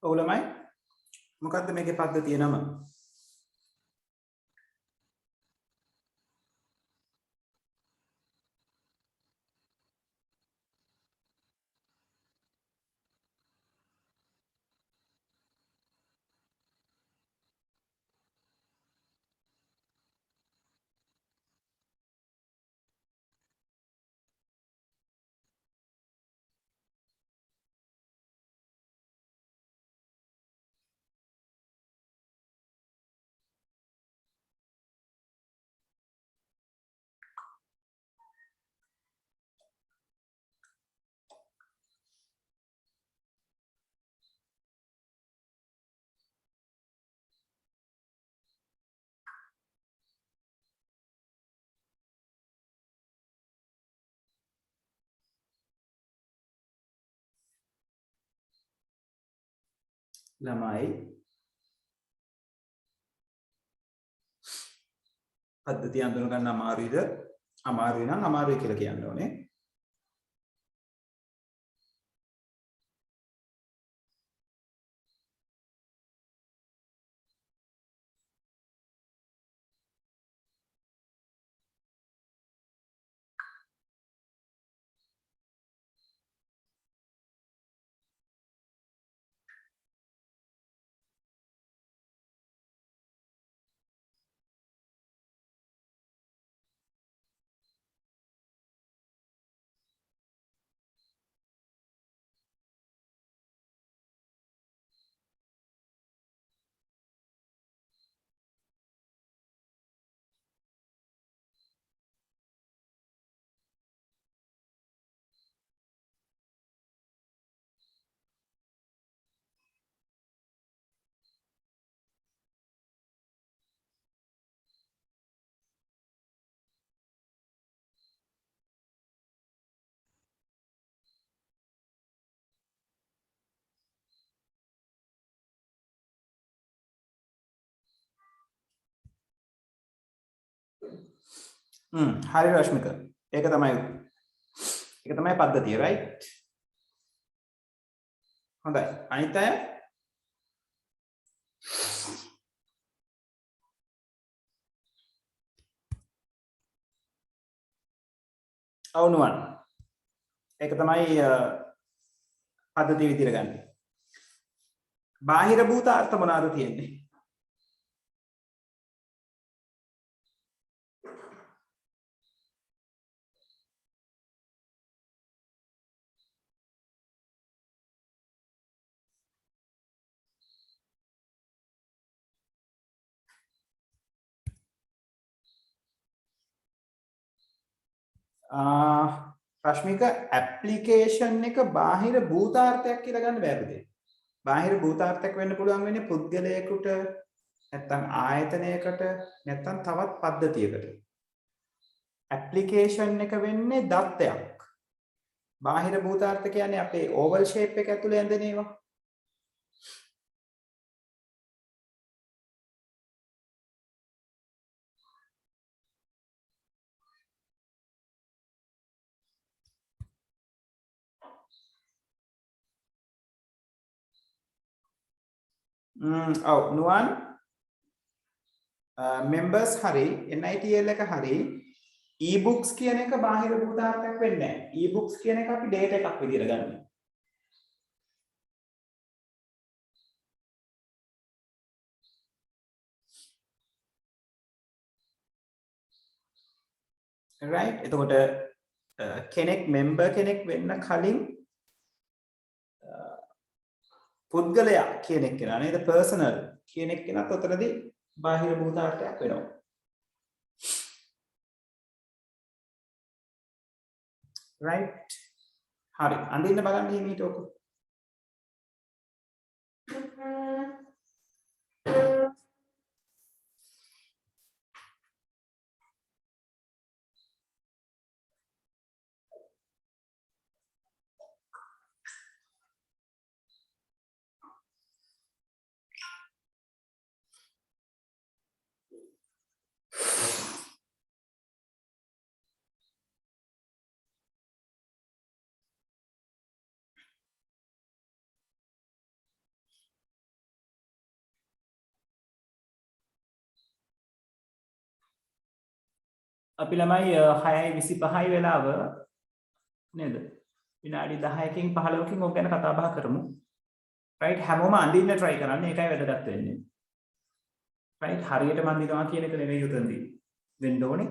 ඔව් ළමයි මොකද්ද මේකේ පද්ධතිය නම? ළමයි පද්ධතිය අඳුන ගන්න අමාරුයිද? අමාරුයි නම් අමාරුයි කියලා කියන්න ඕනේ. හරි රශ්මික. ඒක තමයි පද්ධතිය right? හොඳයි. අනිත් අය අවුනුවන්. ඒක තමයි පද්ධතිය විදිහට ගන්න. බාහිර භූත අර්ථ මොනවාද තියෙන්නේ? රශ්මික ඇප්ලිකේෂන් එක බාහිර භූතාර්ථයක් කියලා ගන්න බැරිද? බාහිර භූතාර්ථයක් වෙන්න පුළුවන් වෙන්නේ පුද්ගලයෙකුට නැත්නම් ආයතනයකට නැත්නම් තවත් පද්ධතියකට. ඇප්ලිකේෂන් එක වෙන්නේ දත්තයක්. බාහිර භූතාර්ථ කියන්නේ අපේ ඕවල් ෂේප් එක ඇතුලේ ඇඳෙන ඒවා. ඔව් නුවන් members හරි NITL එක හරි e-books කියන එක බාහිර භූතාර්ථයක් වෙන්නේ නැහැ. e-books කියන එක අපි data එකක් විදිහට ගන්නවා. right? එතකොට කෙනෙක් member කෙනෙක් වෙන්න කලින් පුද්ගලයා කියන එක නා නේද personal කියන එක නත් උතරදී බාහිර භූතාර්ථයක් වෙනවා. right? හරි. අඳින්න බලන්න හිමීට ඔක. අපි ළමයි 6:25 වෙලාව නේද? විනාඩි 10කින් 15කින් ඔක ගැන කතා බහ කරමු. right හැමෝම අඳින්න try කරන්න. ඒකයි වැදගත් වෙන්නේ. right හරියටම අඳිනවා කියන එක නෙවෙයි උතන්දී වෙන්න ඕනේ.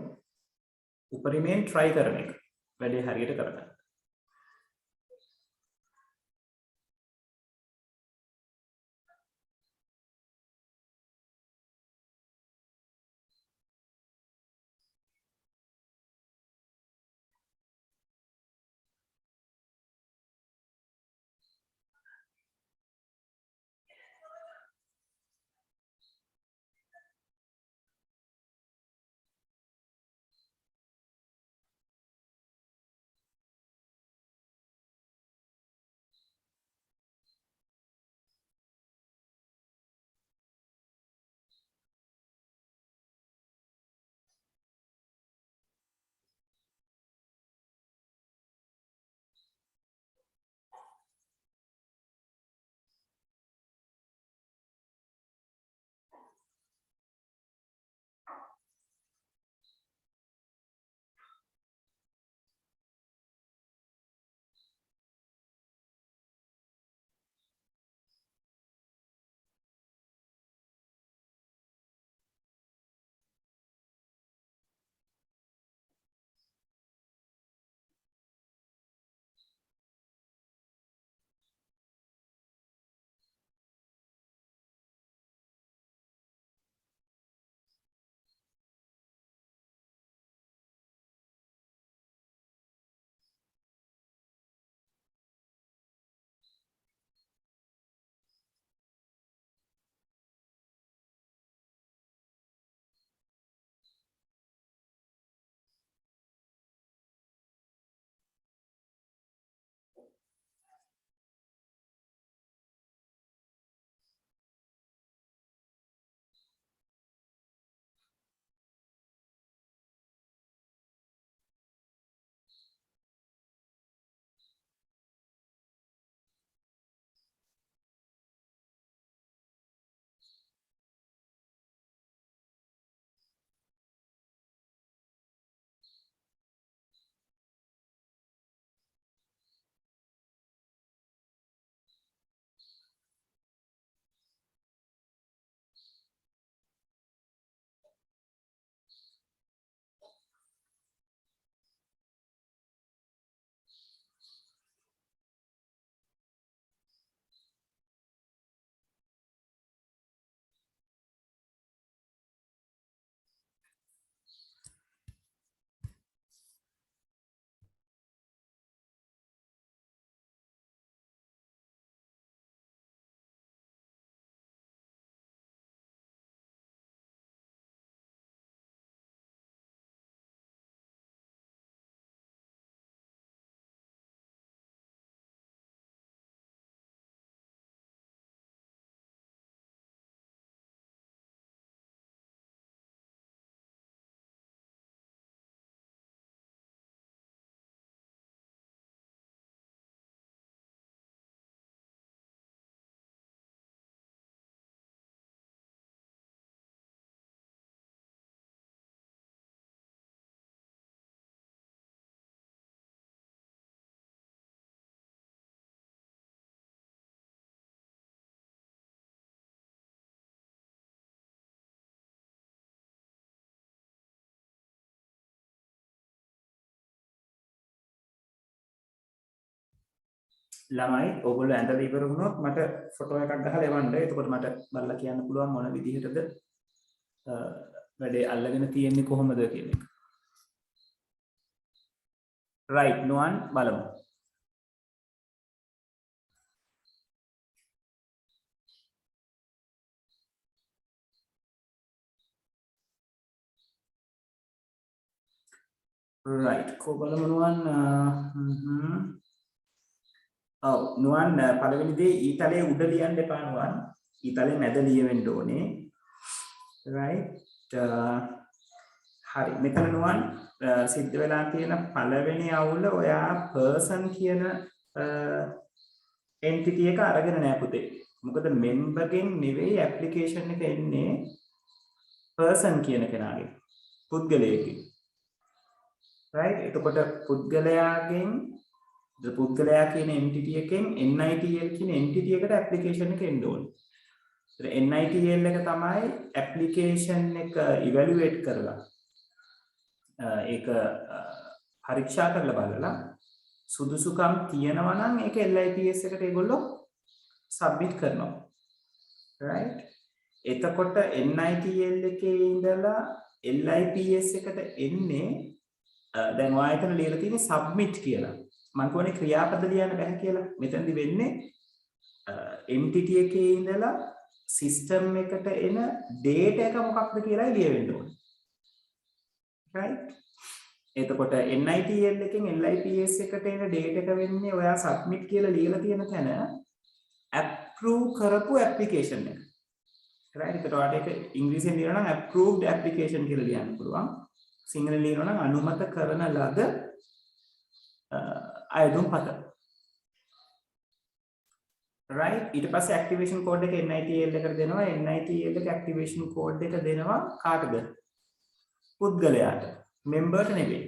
උපරිමයෙන් try කරන එක. වැඩේ හරියට කරගන්න. ළමයි ඕගොල්ලෝ ඇඳලා ඉවර වුණොත් මට ෆොටෝ එකක් ගහලා එවන්න. එතකොට මට බලලා කියන්න පුළුවන් මොන විදිහටද වැඩේ අල්ලගෙන තියෙන්නේ කොහොමද කියන එක. right නුවන් බලමු. right කො බලමු නුවන් නුවන් පළවෙනි දේ ඊතලයේ උඩ ලියන්න එපා නුවන්. ඊතලයේ මැද ලියවෙන්න ඕනේ. right හරි මෙතන නුවන් සිද්ධ වෙලා තියෙන පළවෙනි අවුල ඔයා person කියන entity එක අරගෙන නෑ පුතේ. මොකද member ගෙන් නෙවෙයි application එක එන්නේ person කියන කෙනාගේ පුද්ගලයෙක්ගේ. right එතකොට පුද්ගලයාගෙන් පුද්ගලයා කියන entity එකෙන් NITL කියන entity එකට application එක එන්න ඕනේ. ඒතර NITL එක තමයි application එක evaluate කරලා ඒක පරීක්ෂා කරලා බලලා සුදුසුකම් තියෙනවා නම් ඒක LIPS එකට ඒගොල්ලෝ සබ්මිට් කරනවා. right එතකොට NITL එකේ ඉඳලා LIPS එකට එන්නේ දැන් ඔයාලට ලියලා තියෙන්නේ සබ්මිට් කියලා. මම කියන්නේ ක්‍රියාපද ලියන්න බෑ කියලා. මෙතනදි වෙන්නේ entity එකේ ඉඳලා system එකට එන data එක මොකක්ද කියලා ලියවෙන්න ඕනේ. right එතකොට NITL එකෙන් LIPS එකට එන data එක වෙන්නේ ඔයා submit කියලා ලියලා තියෙන තැන approve කරපු application එක. right එතකොට ඔයාලට ඒක ඉංග්‍රීසියෙන් ලියනවා නම් approved application කියලා ලියන්න පුළුවන්. සිංහලෙන් ලියනවා නම් අනුමත කරන ලද අයදුම් පත. right ඊට පස්සේ activation code එක NITL එකට දෙනවා. NITL එක activation code එක දෙනවා කාටද? පුද්ගලයාට. memberට නෙවෙයි.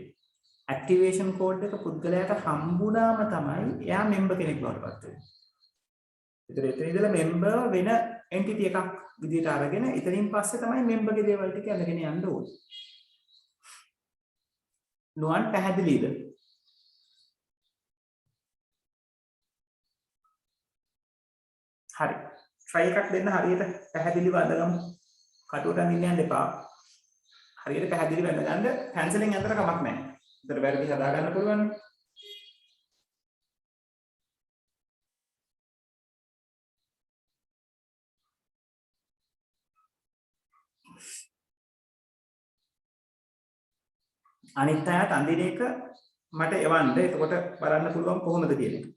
activation code එක පුද්ගලයාට හම්බුනාම තමයි එයා member කෙනෙක් බවට පත් වෙන්නේ. එතන ඉඳලා member වෙන entity එකක් විදිහට අරගෙන එතනින් පස්සේ තමයි member ගේ දේවල් ටික අරගෙන යන්න ඕනේ. නුවන් පැහැදිලිද? හරි. try එකක් දෙන්න හරියට පැහැදිලිව අඳගමු. කටුවට අඳින්න යන්න එපා. හරියට පැහැදිලිව අඳගන්න කැන්සලින් අතර කමක් නැහැ. උතර වැරදි හදා ගන්න පුළුවන්. අනිත් අයත් අඳින එක මට එවන්න. එතකොට බලන්න පුළුවන් කොහොමද කියන එක.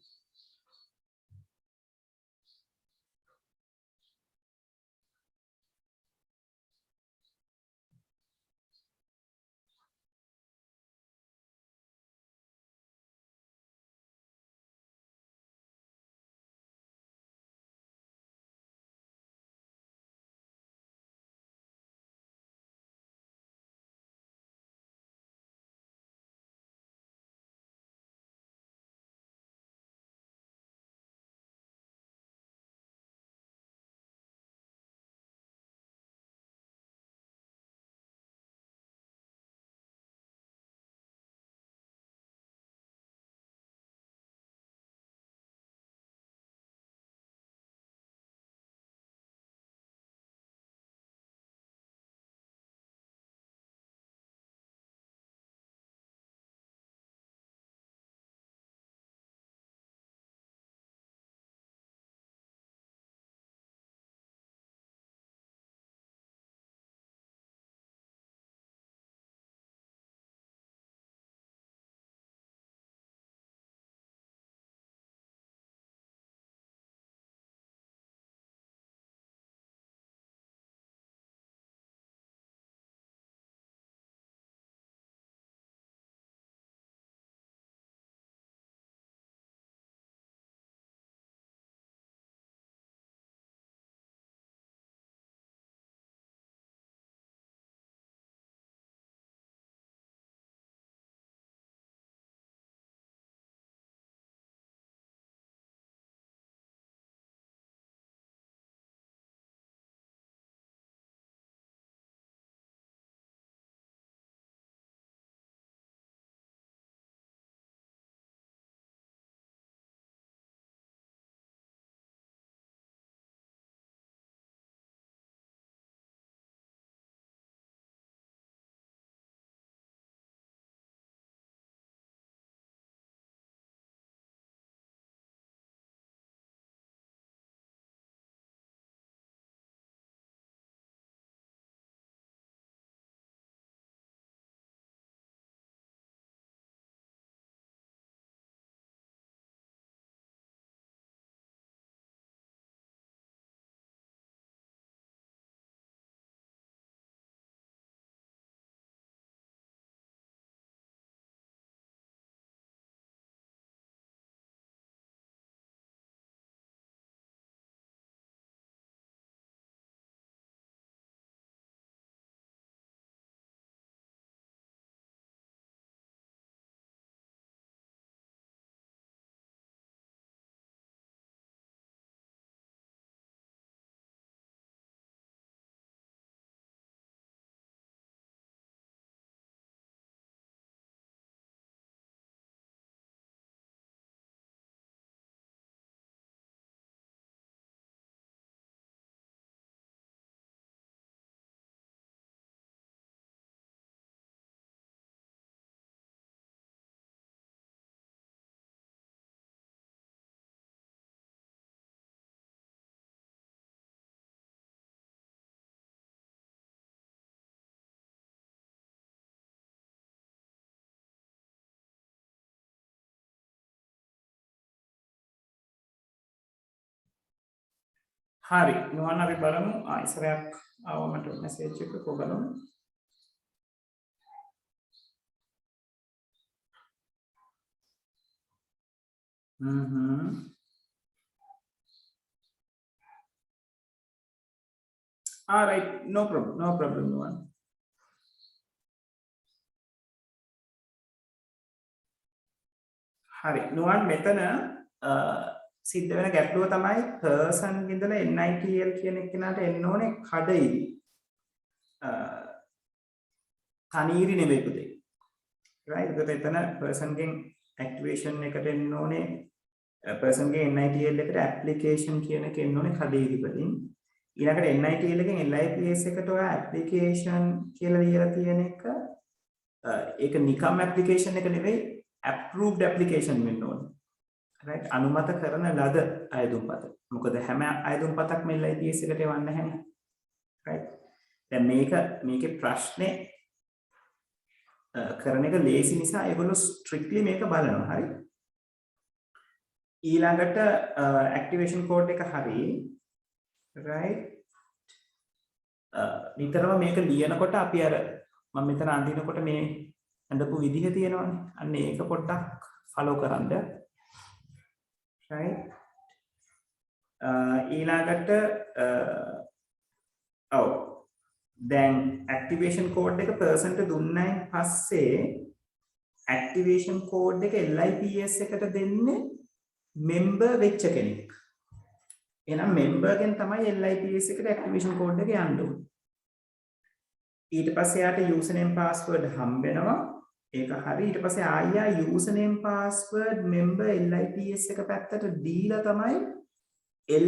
හරි නුවන් අපි බලමු ඉස්සරහක් ආව මට මැසේජ් එක බලමු all right no problem නුවන් හරි නුවන් මෙතන සිද්ධ වෙන ගැටලුව තමයි person ඉඳලා NITL කියන එක්කෙනාට එන්න ඕනේ කඩයිරි තනීරි නෙවෙයි පුතේ right ඒකට එතන person ගෙන් activation එකට එන්න ඕනේ person ගේ NITL එකට application කියන එක එන්න ඕනේ කඩයිරි වලින් ඊළඟට NITL එකෙන් LIPS එකට ඔය application කියලා ලියලා තියෙන එක ඒක නිකම් application එක නෙවෙයි approved application වෙන්න ඕනේ right අනුමත කරන ලද අයදුම්පත මොකද හැම අයදුම්පතක්ම LIPS එකට එවන්න නැහැ right දැන් මේකේ ප්‍රශ්නේ කරන එක ලේසි නිසා ඒගොල්ලෝ strictly මේක බලනවා හරි ඊළඟට activation code එක හරි right නිතරම මේක ලියනකොට අපි අර මම මෙතන අඳිනකොට මේ අඳපු විදිහ තියෙනවානේ අන්න ඒක පොඩ්ඩක් follow කරන්න right ඊළඟට දැන් activation code එක person ට දුන්නායින් පස්සේ activation code එක LIPS එකට දෙන්නේ member වෙච්ච කෙනෙක්. එහෙනම් member ගෙන් තමයි LIPS එකට activation code එක යන්න ඕනේ. ඊට පස්සේ යාට username password හම්බ වෙනවා. ඒක හරි. ඊට පස්සේ ආයෙ username password member LIPS එක පැත්තට දීලා තමයි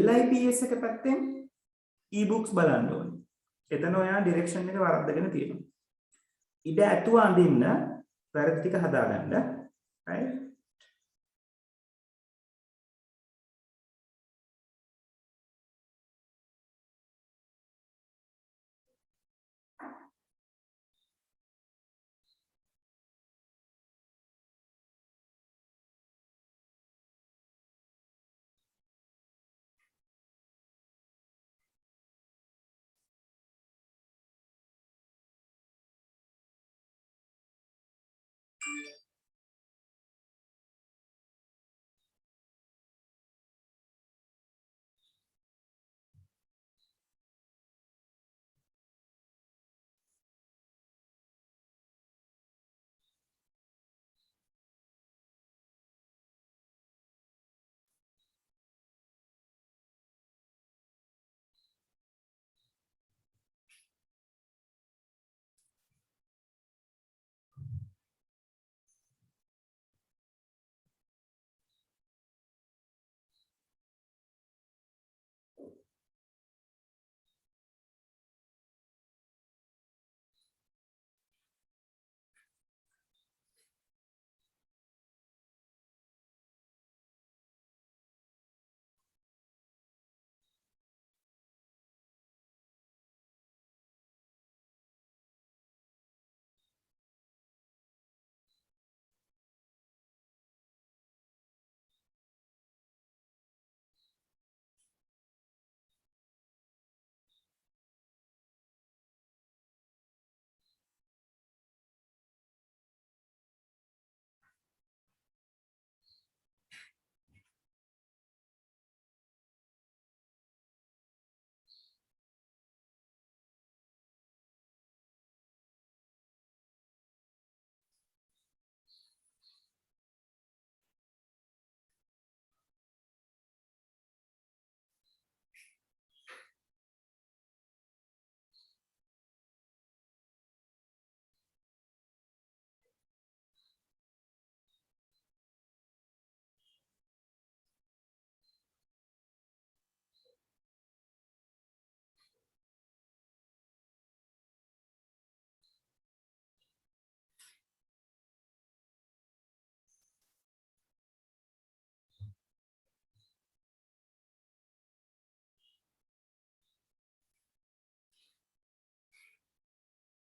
LIPS එක පැත්තෙන් e-books බලන්න ඕනේ. එතන ඔයා ඩිරෙක්ෂන් එක වරද්දගෙන තියෙනවා. ඉඩ ඇතුව අඳින්න වැරදි ටික හදාගන්න. right?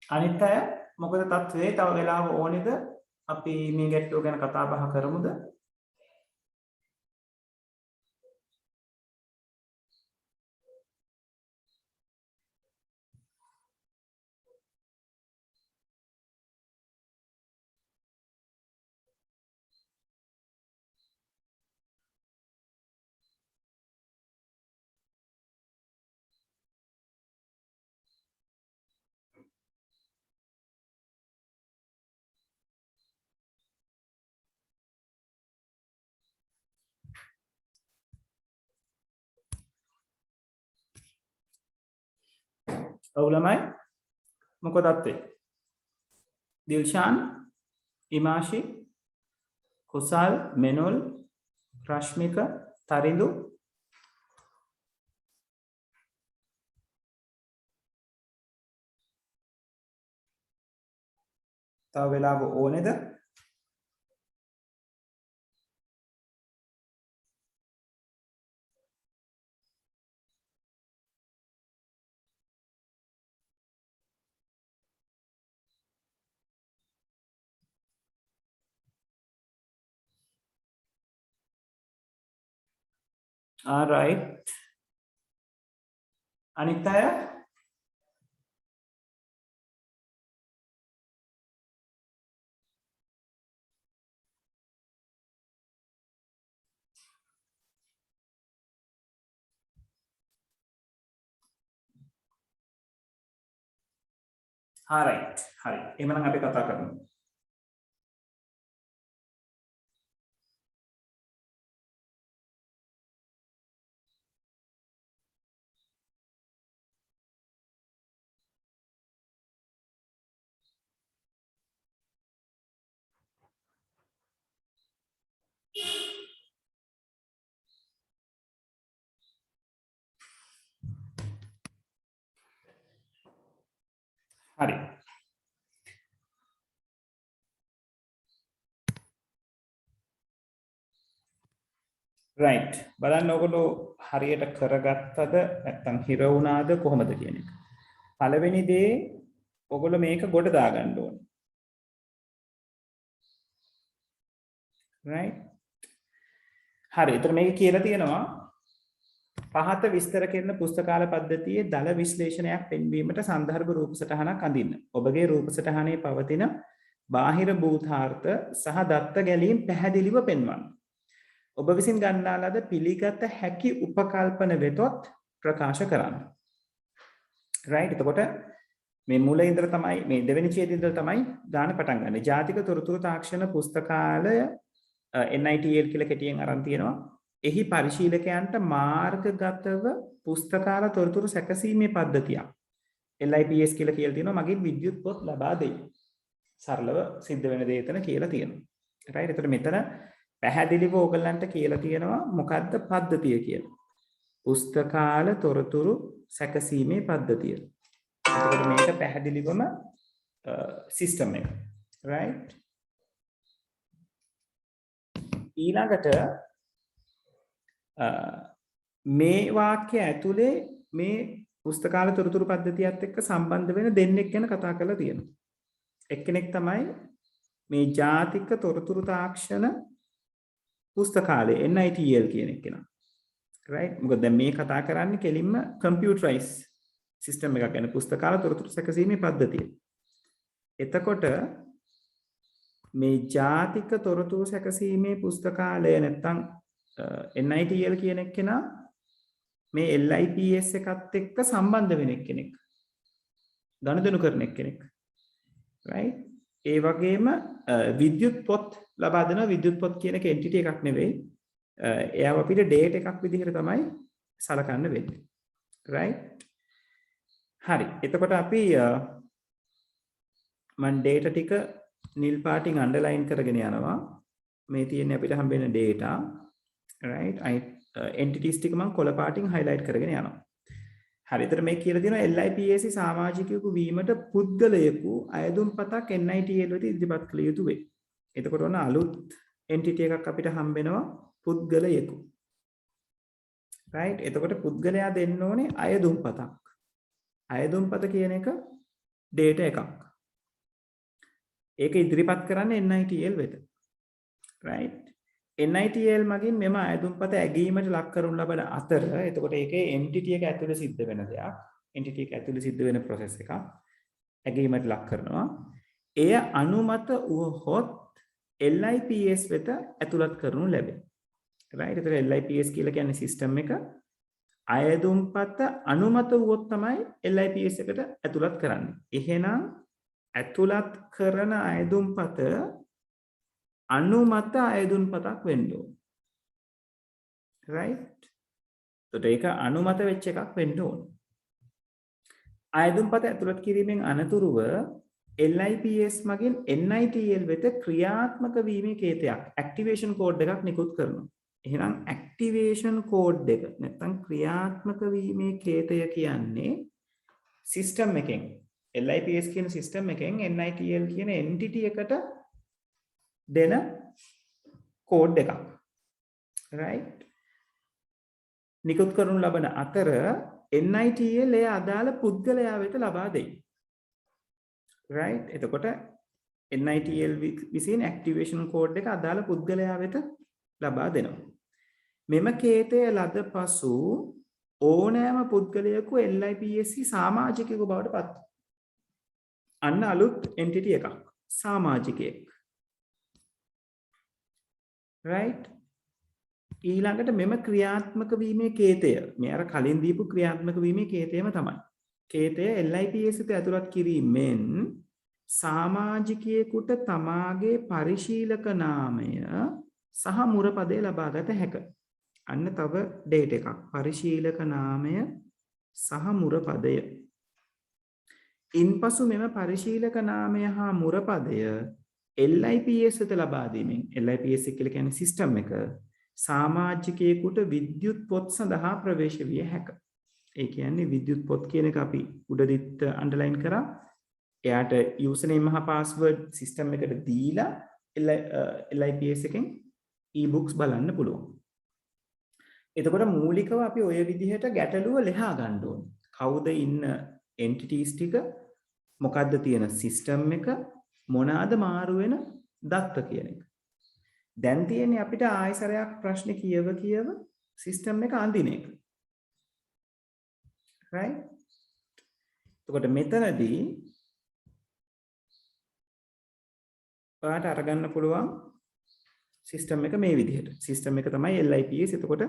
අනිත් අය මොකද තත්ත්වයේ තව වෙලාව ඕනේද අපි මේ ගැටලුව ගැන කතා බහ කරමුද ඔවුලමයි මොකද අත්තේ දිල්ෂාන් ඉමාෂි කුසල් මෙනුල් රශ්මික තරිඳු තව වෙලාව ඕනේද all right අනිත් අය all right හරි එහෙනම් අපි කතා කරමු හරි right බලන්න ඔයගොල්ලෝ හරියට කරගත්තද නැත්නම් හිර වුණාද කොහොමද කියන එක පළවෙනි දේ ඔයගොල්ලෝ මේක ගොඩ දාගන්න ඕනේ right හරි එතන මේක කියලා තියෙනවා පහත විස්තර කරන පුස්තකාල පද්ධතියේ දල විශ්ලේෂණයක් පෙන්වීමට සන්දර්භ රූප සටහනක් අඳින්න. ඔබගේ රූප සටහනේ පවතින බාහිර භූතාර්ථ සහ දත්ත ගැලීම් පැහැදිලිව පෙන්වන්න. ඔබ විසින් ගන්නා ලද පිළිගත හැකි උපකල්පන වෙතොත් ප්‍රකාශ කරන්න. right එතකොට මේ මුල ඉඳලා තමයි මේ දෙවෙනි ඡේදයේ ඉඳලා තමයි දාන පටන් ගන්න. ජාතික තොරතුරු තාක්ෂණ පුස්තකාලය NITL කියලා කෙටියෙන් අරන් තියෙනවා. එහි පරිශීලකයන්ට මාර්ගගතව පුස්තකාල තොරතුරු සැකසීමේ පද්ධතියක් LIPS කියලා තියෙනවා මගින් විද්‍යුත් පොත් ලබා දෙයි. සරලව සිද්ධ වෙන දේ එතන කියලා තියෙනවා. right එතකොට මෙතන පැහැදිලිව ඕගලන්ට කියලා තියෙනවා මොකද්ද පද්ධතිය කියලා. පුස්තකාල තොරතුරු සැකසීමේ පද්ධතිය. එතකොට මේක පැහැදිලිවම සිස්ටම් එක. right ඊළඟට මේ වාක්‍ය ඇතුලේ මේ පුස්තකාල තොරතුරු පද්ධතියත් එක්ක සම්බන්ධ වෙන දෙන්නෙක් ගැන කතා කරලා තියෙනවා. එක්කෙනෙක් තමයි මේ ජාතික තොරතුරු තාක්ෂණ පුස්තකාලය NITL කියන එකේනා. right මොකද දැන් මේ කතා කරන්නේ කෙලින්ම කම්පියුටරයිස් සිස්ටම් එකක් ගැන පුස්තකාල තොරතුරු සැකසීමේ පද්ධතිය. එතකොට මේ ජාතික තොරතුරු සැකසීමේ පුස්තකාලය නැත්තම් NITL කියන එක්කෙනා මේ LIPS එකත් එක්ක සම්බන්ධ වෙන එක්කෙනෙක්. ගනුදෙනු කරන එක්කෙනෙක්. right ඒ වගේම විද්‍යුත් පොත් ලබා දෙන විද්‍යුත් පොත් කියන එක එන්ටිටි එකක් නෙවෙයි. එයාව අපිට ඩේට් එකක් විදිහට තමයි සලකන්න වෙන්නේ. right හරි. එතකොට අපි මම ඩේටා ටික නිල් පාටින් අන්ඩර්ලයින් කරගෙන යනවා. මේ තියෙන්නේ අපිට හම්බෙන ඩේටා. right entities ටික මම කොළ පාටින් highlight කරගෙන යනවා. හරි. එතන මේ කියලා තියෙනවා LIPS සමාජිකයෙකු වීමට පුද්ගලයෙකු අයදුම්පතක් NITL වෙත ඉදිරිපත් කළ යුතු වේ. එතකොට ඔන්න අලුත් entity එකක් අපිට හම්බෙනවා පුද්ගලයෙකු. right එතකොට පුද්ගලයා දෙන්න ඕනේ අයදුම්පතක්. අයදුම්පත කියන එක data එකක්. ඒක ඉදිරිපත් කරන්නේ NITL වෙත. right NITL මගින් මෙම අයදුම්පත ඇගීමට ලක් කරනු ලබන අතර එතකොට ඒකේ entity එක ඇතුලේ සිද්ධ වෙන දෙයක්. entity එක ඇතුලේ සිද්ධ වෙන process එකක්. ඇගීමට ලක් කරනවා. එය අනුමත වුවහොත් LIPS වෙත ඇතුළත් කරනු ලැබේ. right එතකොට LIPS කියලා කියන්නේ system එක. අයදුම්පත අනුමත වුවොත් තමයි LIPS එකට ඇතුළත් කරන්නේ. එහෙනම් ඇතුළත් කරන අයදුම්පත අනුමත අයදුම්පතක් වෙන්න ඕන. right එතකොට ඒක අනුමත වෙච්ච එකක් වෙන්න ඕන. අයදුම්පත ඇතුළත් කිරීමෙන් අනතුරුව LIPS මගින් NITL වෙත ක්‍රියාත්මක වීමේ කේතයක් ඇක්ටිවේෂන් කෝඩ් එකක් නිකුත් කරනවා. එහෙනම් ඇක්ටිවේෂන් කෝඩ් එක නැත්නම් ක්‍රියාත්මක වීමේ කේතය කියන්නේ සිස්ටම් එකෙන් LIPS කියන සිස්ටම් එකෙන් NITL කියන entity එකට දෙන කෝඩ් එකක්. right නිකුත් කරනු ලබන අතර NITL එය අදාළ පුද්ගලයා වෙත ලබා දෙයි. right එතකොට NITL විසින් ඇක්ටිවේෂන් කෝඩ් එක අදාළ පුද්ගලයා වෙත ලබා දෙනවා. මෙම කේතය ලද පසු ඕනෑම පුද්ගලයෙකු LIPS සමාජිකයෙකු බවට පත් වෙනවා. අන්න අලුත් entity එකක් සමාජිකයෙක්. right ඊළඟට මෙම ක්‍රියාත්මක වීමේ කේතය මේ අර කලින් දීපු ක්‍රියාත්මක වීමේ කේතයම තමයි. කේතය LIPS එකට ඇතුළත් කිරීමෙන් සමාජිකයෙකුට තමාගේ පරිශීලක නාමය සහ මුරපදය ලබා ගත හැකිය. අන්න තව ඩේට් එකක්. පරිශීලක නාමය සහ මුරපදය. ඉන්පසු මෙම පරිශීලක නාමය හා මුරපදය LIPS වෙත ලබා දීමෙන් LIPS කියලා කියන්නේ සිස්ටම් එක සමාජිකයෙකුට විද්‍යුත් පොත් සඳහා ප්‍රවේශ විය හැකිය. ඒ කියන්නේ විද්‍යුත් පොත් කියන එක අපි උඩදිත් අන්ඩර්ලයින් කරා. එයාට යූසර්නේම් හා පාස්වර්ඩ් සිස්ටම් එකට දීලා LIPS එකෙන් e-books බලන්න පුළුවන්. එතකොට මූලිකව අපි ඔය විදිහට ගැටලුව ලෙහා ගන්න ඕනේ. කවුද ඉන්න entities ටික මොකද්ද තියෙන සිස්ටම් එක මොනවාද මාරු වෙන දත්ත කියන එක. දැන් තියෙන්නේ අපිට ආයසරයක් ප්‍රශ්නේ කියව සිස්ටම් එක අඳින එක. right එතකොට මෙතනදී ඔයාලට අරගන්න පුළුවන් සිස්ටම් එක මේ විදිහට. සිස්ටම් එක තමයි LIPS. එතකොට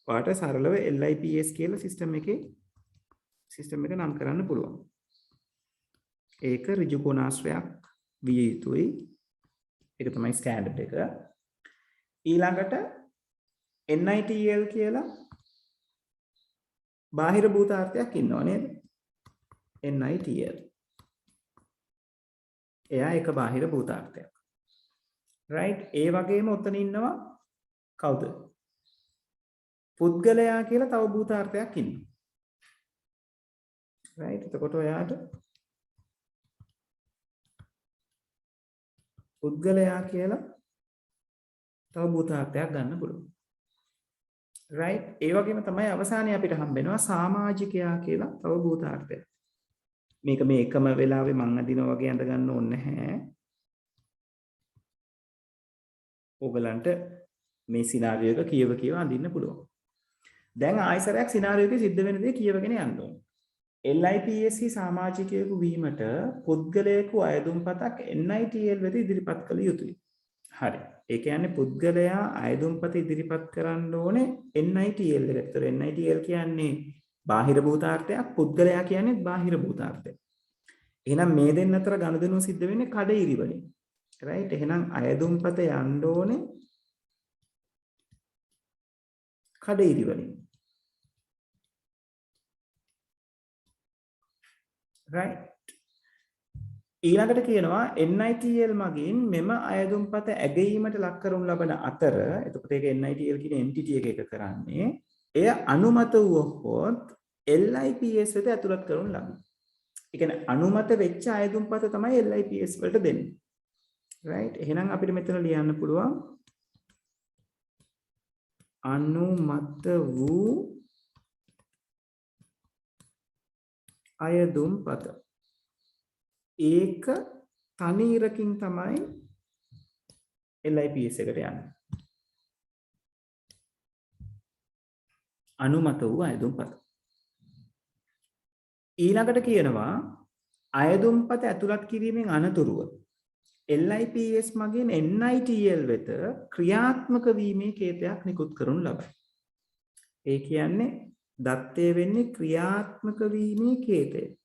ඔයාලට සරලව LIPS කියලා සිස්ටම් එක නම් කරන්න පුළුවන්. ඒක ඍජු කෝණාශ්‍රයක් විය යුතුයි. ඒක තමයි ස්ටෑන්ඩඩ් එක. ඊළඟට NITL කියලා බාහිර භූතාර්ථයක් ඉන්නව නේද? NITL. එයා එක බාහිර භූතාර්ථයක්. right ඒ වගේම උතන ඉන්නවා කවුද? පුද්ගලයා කියලා තව භූතාර්ථයක් ඉන්නවා. right එතකොට ඔයාට පුද්ගලයා කියලා තව භූතාර්ථයක් ගන්න පුළුවන්. right ඒ වගේම තමයි අවසානයේ අපිට හම්බ වෙනවා සමාජිකයා කියලා තව භූතාර්ථයක්. මේක මේ එකම වෙලාවේ මං අදිනවා වගේ අඳ ගන්න ඕනේ නැහැ. ඕගලන්ට මේ සිනාරියෝ එක කියව අඳින්න පුළුවන්. දැන් ආයසරයක් සිනාරියෝ එකේ සිද්ධ වෙන දේ කියවගෙන යන්න ඕනේ. LIPS සමාජිකයෙකු වීමට පුද්ගලයෙකු අයදුම්පතක් NITL වෙත ඉදිරිපත් කළ යුතුයි. හරි. ඒ කියන්නේ පුද්ගලයා අයදුම්පත ඉදිරිපත් කරන්න ඕනේ NITL එකට. NITL කියන්නේ බාහිර භූතාර්ථයක්, පුද්ගලයා කියන්නේ බාහිර භූතාර්ථයක්. එහෙනම් මේ දෙන්න අතර ගනුදෙනුව සිද්ධ වෙන්නේ කඩඉරි වලින්. right එහෙනම් අයදුම්පත යන්න ඕනේ කඩඉරි වලින්. right ඊළඟට කියනවා NITL මගින් මෙම අයදුම්පත ඇගීමට ලක් කරනු ලබන අතර එතකොට ඒක NITL කියන entity එක කරන්නේ එය අනුමත වුවහොත් LIPS වෙත ඇතුළත් කරනු ලබනවා. ඒ කියන්නේ අනුමත වෙච්ච අයදුම්පත තමයි LIPS වලට දෙන්නේ. right එහෙනම් අපිට මෙතන ලියන්න පුළුවන් අනුමත වූ අයදුම්පත. ඒක තනීරකින් තමයි LIPS එකට යන්නේ. අනුමත වූ අයදුම්පත. ඊළඟට කියනවා අයදුම්පත ඇතුළත් කිරීමෙන් අනතුරුව LIPS මගින් NITL වෙත ක්‍රියාත්මක වීමේ කේතයක් නිකුත් කරනු ලබයි. ඒ කියන්නේ දත්තේ වෙන්නේ ක්‍රියාත්මක වීමේ කේතය.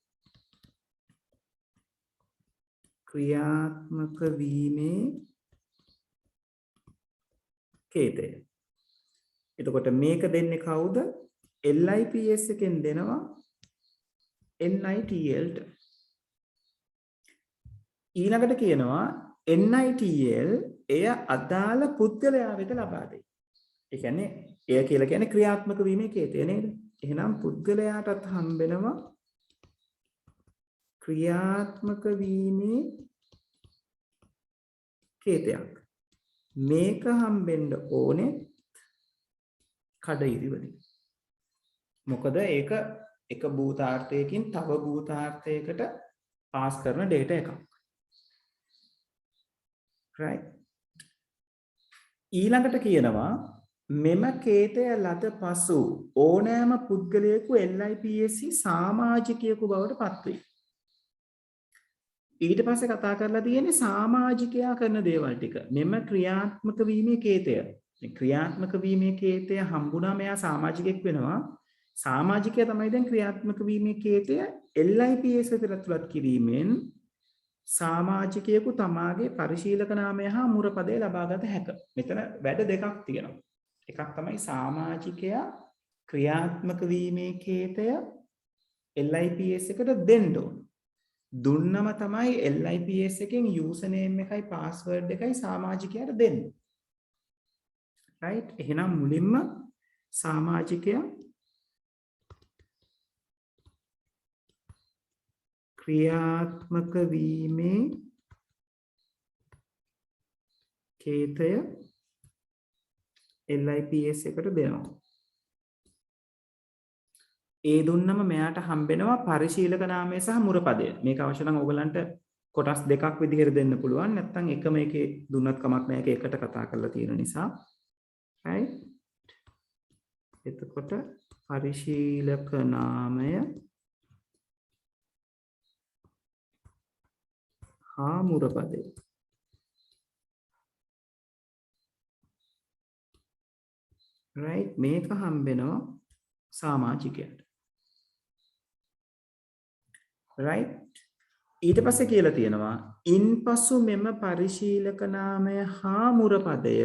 ක්‍රියාත්මක වීමේ කේතය. එතකොට මේක දෙන්නේ කවුද? LIPS එකෙන් දෙනවා NITL ඊළඟට කියනවා NITL එය අදාළ පුද්ගලයා වෙත ලබා දෙයි. ඒ කියන්නේ එය කියලා කියන්නේ ක්‍රියාත්මක වීමේ කේතය නේද? එහෙනම් පුද්ගලයාටත් හම්බෙනවා ක්‍රියාත්මක වීමේ කේතයක්. මේක හම්බෙන්න ඕනේ කඩඉරි වලින්. මොකද ඒක එක භූතාර්ථයකින් තව භූතාර්ථයකට පාස් කරන data එකක්. right. ඊළඟට කියනවා මෙම කේතය ලද පසු ඕනෑම පුද්ගලයෙකු LIPSC සමාජිකයෙකු බවට පත්වේ. ඊට පස්සේ කතා කරලා තියෙන්නේ සමාජිකයා කරන දේවල් ටික. මෙම ක්‍රියාත්මක වීමේ කේතය. ක්‍රියාත්මක වීමේ කේතය හම්බුණා මෙයා සමාජිකයෙක් වෙනවා. සමාජිකයා තමයි දැන් ක්‍රියාත්මක වීමේ කේතය LIPS වෙත ඇතුළත් කිරීමෙන් සමාජිකයෙකු තමාගේ පරිශීලක නාමය හා මුරපදය ලබා ගත හැක. මෙතන වැඩ දෙකක් තියෙනවා. එකක් තමයි සමාජිකයා ක්‍රියාත්මක වීමේ කේතය LIPS එකට දෙන්න ඕන. දුන්නම තමයි LIPS එකෙන් user name එකයි password එකයි සමාජිකයාට දෙන්නේ. right. එහෙනම් මුලින්ම සමාජිකයා ක්‍රියාත්මක වීමේ කේතය LIPS එකට දෙනවා. ඒ දුන්නම මෙයාට හම්බෙනවා පරිශීලක නාමය සහ මුරපදය. මේක අවශ්‍ය නම් ඔයගලන්ට කොටස් දෙකක් විදිහට දෙන්න පුළුවන්. නැත්නම් එකම එකේ දුන්නත් කමක් නැහැ. ඒක එකට කතා කරලා තියෙන නිසා. right. එතකොට පරිශීලක නාමය හා මුරපදය. right. මේක හම්බෙනවා සමාජිකයාට. right. ඊට පස්සේ කියලා තියෙනවා ඉන්පසු මෙම පරිශීලක නාමය හා මුරපදය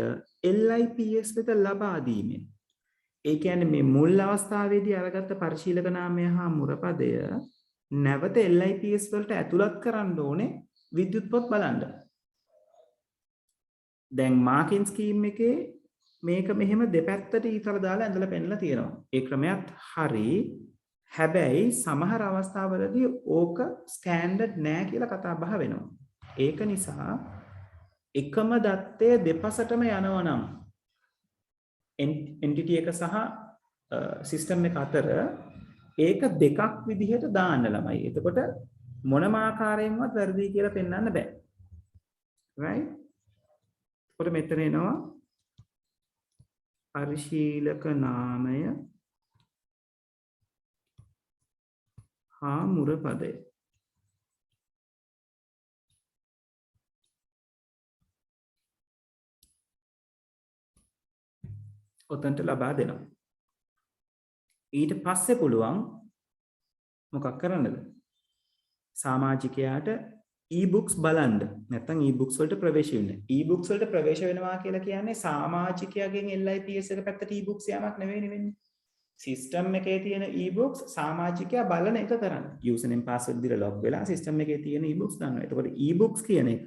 LIPS වෙත ලබා දීමෙන්. ඒ කියන්නේ මේ මුල් අවස්ථාවේදී අරගත්ත පරිශීලක නාමය හා මුරපදය නැවත LIPS වලට ඇතුළත් කරන්න ඕනේ විද්‍යුත් පොත් බලන්න. දැන් මාකින් ස්කීම් එකේ මේක මෙහෙම දෙපැත්තට ඊතර දාලා ඇඳලා පෙන්නලා තියෙනවා. ඒ ක්‍රමයක් හරි. හැබැයි සමහර අවස්ථාවලදී ඕක ස්ටෑන්ඩඩ් නෑ කියලා කතා බහ වෙනවා. ඒක නිසා එකම දත්තය දෙපසටම යනවා නම් entity එක සහ system එක අතර ඒක දෙකක් විදිහට දාන්න ළමයි. එතකොට මොනම ආකාරයෙන්වත් වැරදි කියලා පෙන්වන්න බෑ. right. එතකොට මෙතන එනවා පරිශීලක නාමය හා මුරපදය. ඔතනට ලබා දෙනවා. ඊට පස්සේ පුළුවන් මොකක් කරන්නද? සමාජිකයාට e-books බලන්න. නැත්නම් e-books වලට ප්‍රවේශ වෙන්න. e-books වලට ප්‍රවේශ වෙනවා කියලා කියන්නේ සමාජිකයාගෙන් LIPS එක පැත්තට e-books යamak නෙවෙයි වෙන්නේ. සිස්ටම් එකේ තියෙන e-books සමාජිකයා බලන එක කරන්නේ. username password දීලා log වෙලා සිස්ටම් එකේ තියෙන e-books ගන්නවා. එතකොට e-books කියන එක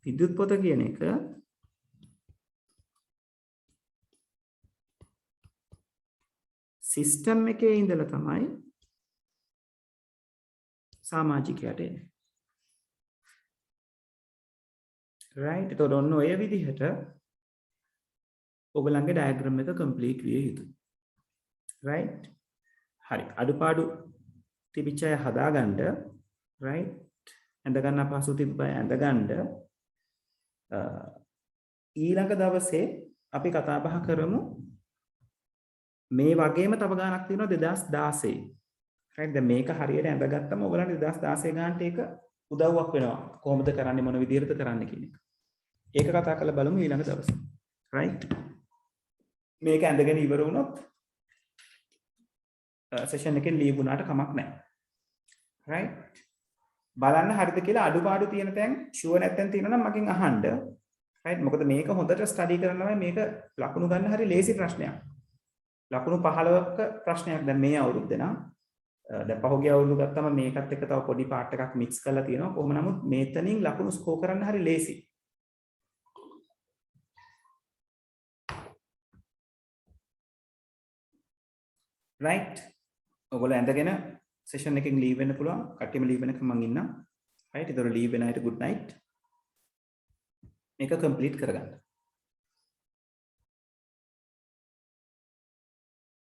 විද්‍යුත් පොත කියන එක සිස්ටම් එකේ ඉඳලා තමයි සමාජිකයාට එන්නේ. right. එතකොට ඔන්න ඔය විදිහට ඔයගලගේ ඩයග්‍රෑම් එක කම්ප්ලීට් විය යුතුයි. right. හරි. අඩුපාඩු තිබිච්ච අය හදාගන්න. right. ඇඳ ගන්න අපහසු තිබ්බ අය ඇඳ ගන්න. ඊළඟ දවසේ අපි කතා බහ කරමු මේ වගේම තව ගානක් තියෙනවා 2016. right. දැන් මේක හරියට ඇඳගත්තම ඔයගලන්ට 2016 ගානට ඒක උදව්වක් වෙනවා. කොහොමද කරන්නේ මොන විදිහටද කරන්නේ කියන එක. ඒක කතා කරලා බලමු ඊළඟ දවසේ. right. මේක ඇඳගෙන ඉවර වුණොත් සෙෂන් එකෙන් ලීව් වුණාට කමක් නැහැ. right. බලන්න හරිද කියලා අඩුපාඩු තියෙන තැන් ෂුවර් නැත්නම් තියෙනවා නම් මගෙන් අහන්න. right. මොකද මේක හොඳට ස්ටඩි කරනවා මේක ලකුණු ගන්න හරි ලේසි ප්‍රශ්නයක්. ලකුණු 15ක ප්‍රශ්නයක් දැන් මේ අවුරුද්දේ නම් දැන් පහුගිය අවුරුදු ගත්තම මේකත් එක්ක තව පොඩි පාර්ට් එකක් මික්ස් කරලා තියෙනවා. කොහොම නමුත් මෙතනින් ලකුණු ස්කෝර් කරන්න හරි ලේසි. right ඔයගොල්ලෝ ඇඳගෙන සෙෂන් එකකින් ලීව් වෙන්න පුළුවන්. කට්ටියම ලීව් වෙනකම් මං ඉන්නම්. right ඒතර ලීව් වෙන අයට good night. මේක කම්ප්ලීට් කරගන්න.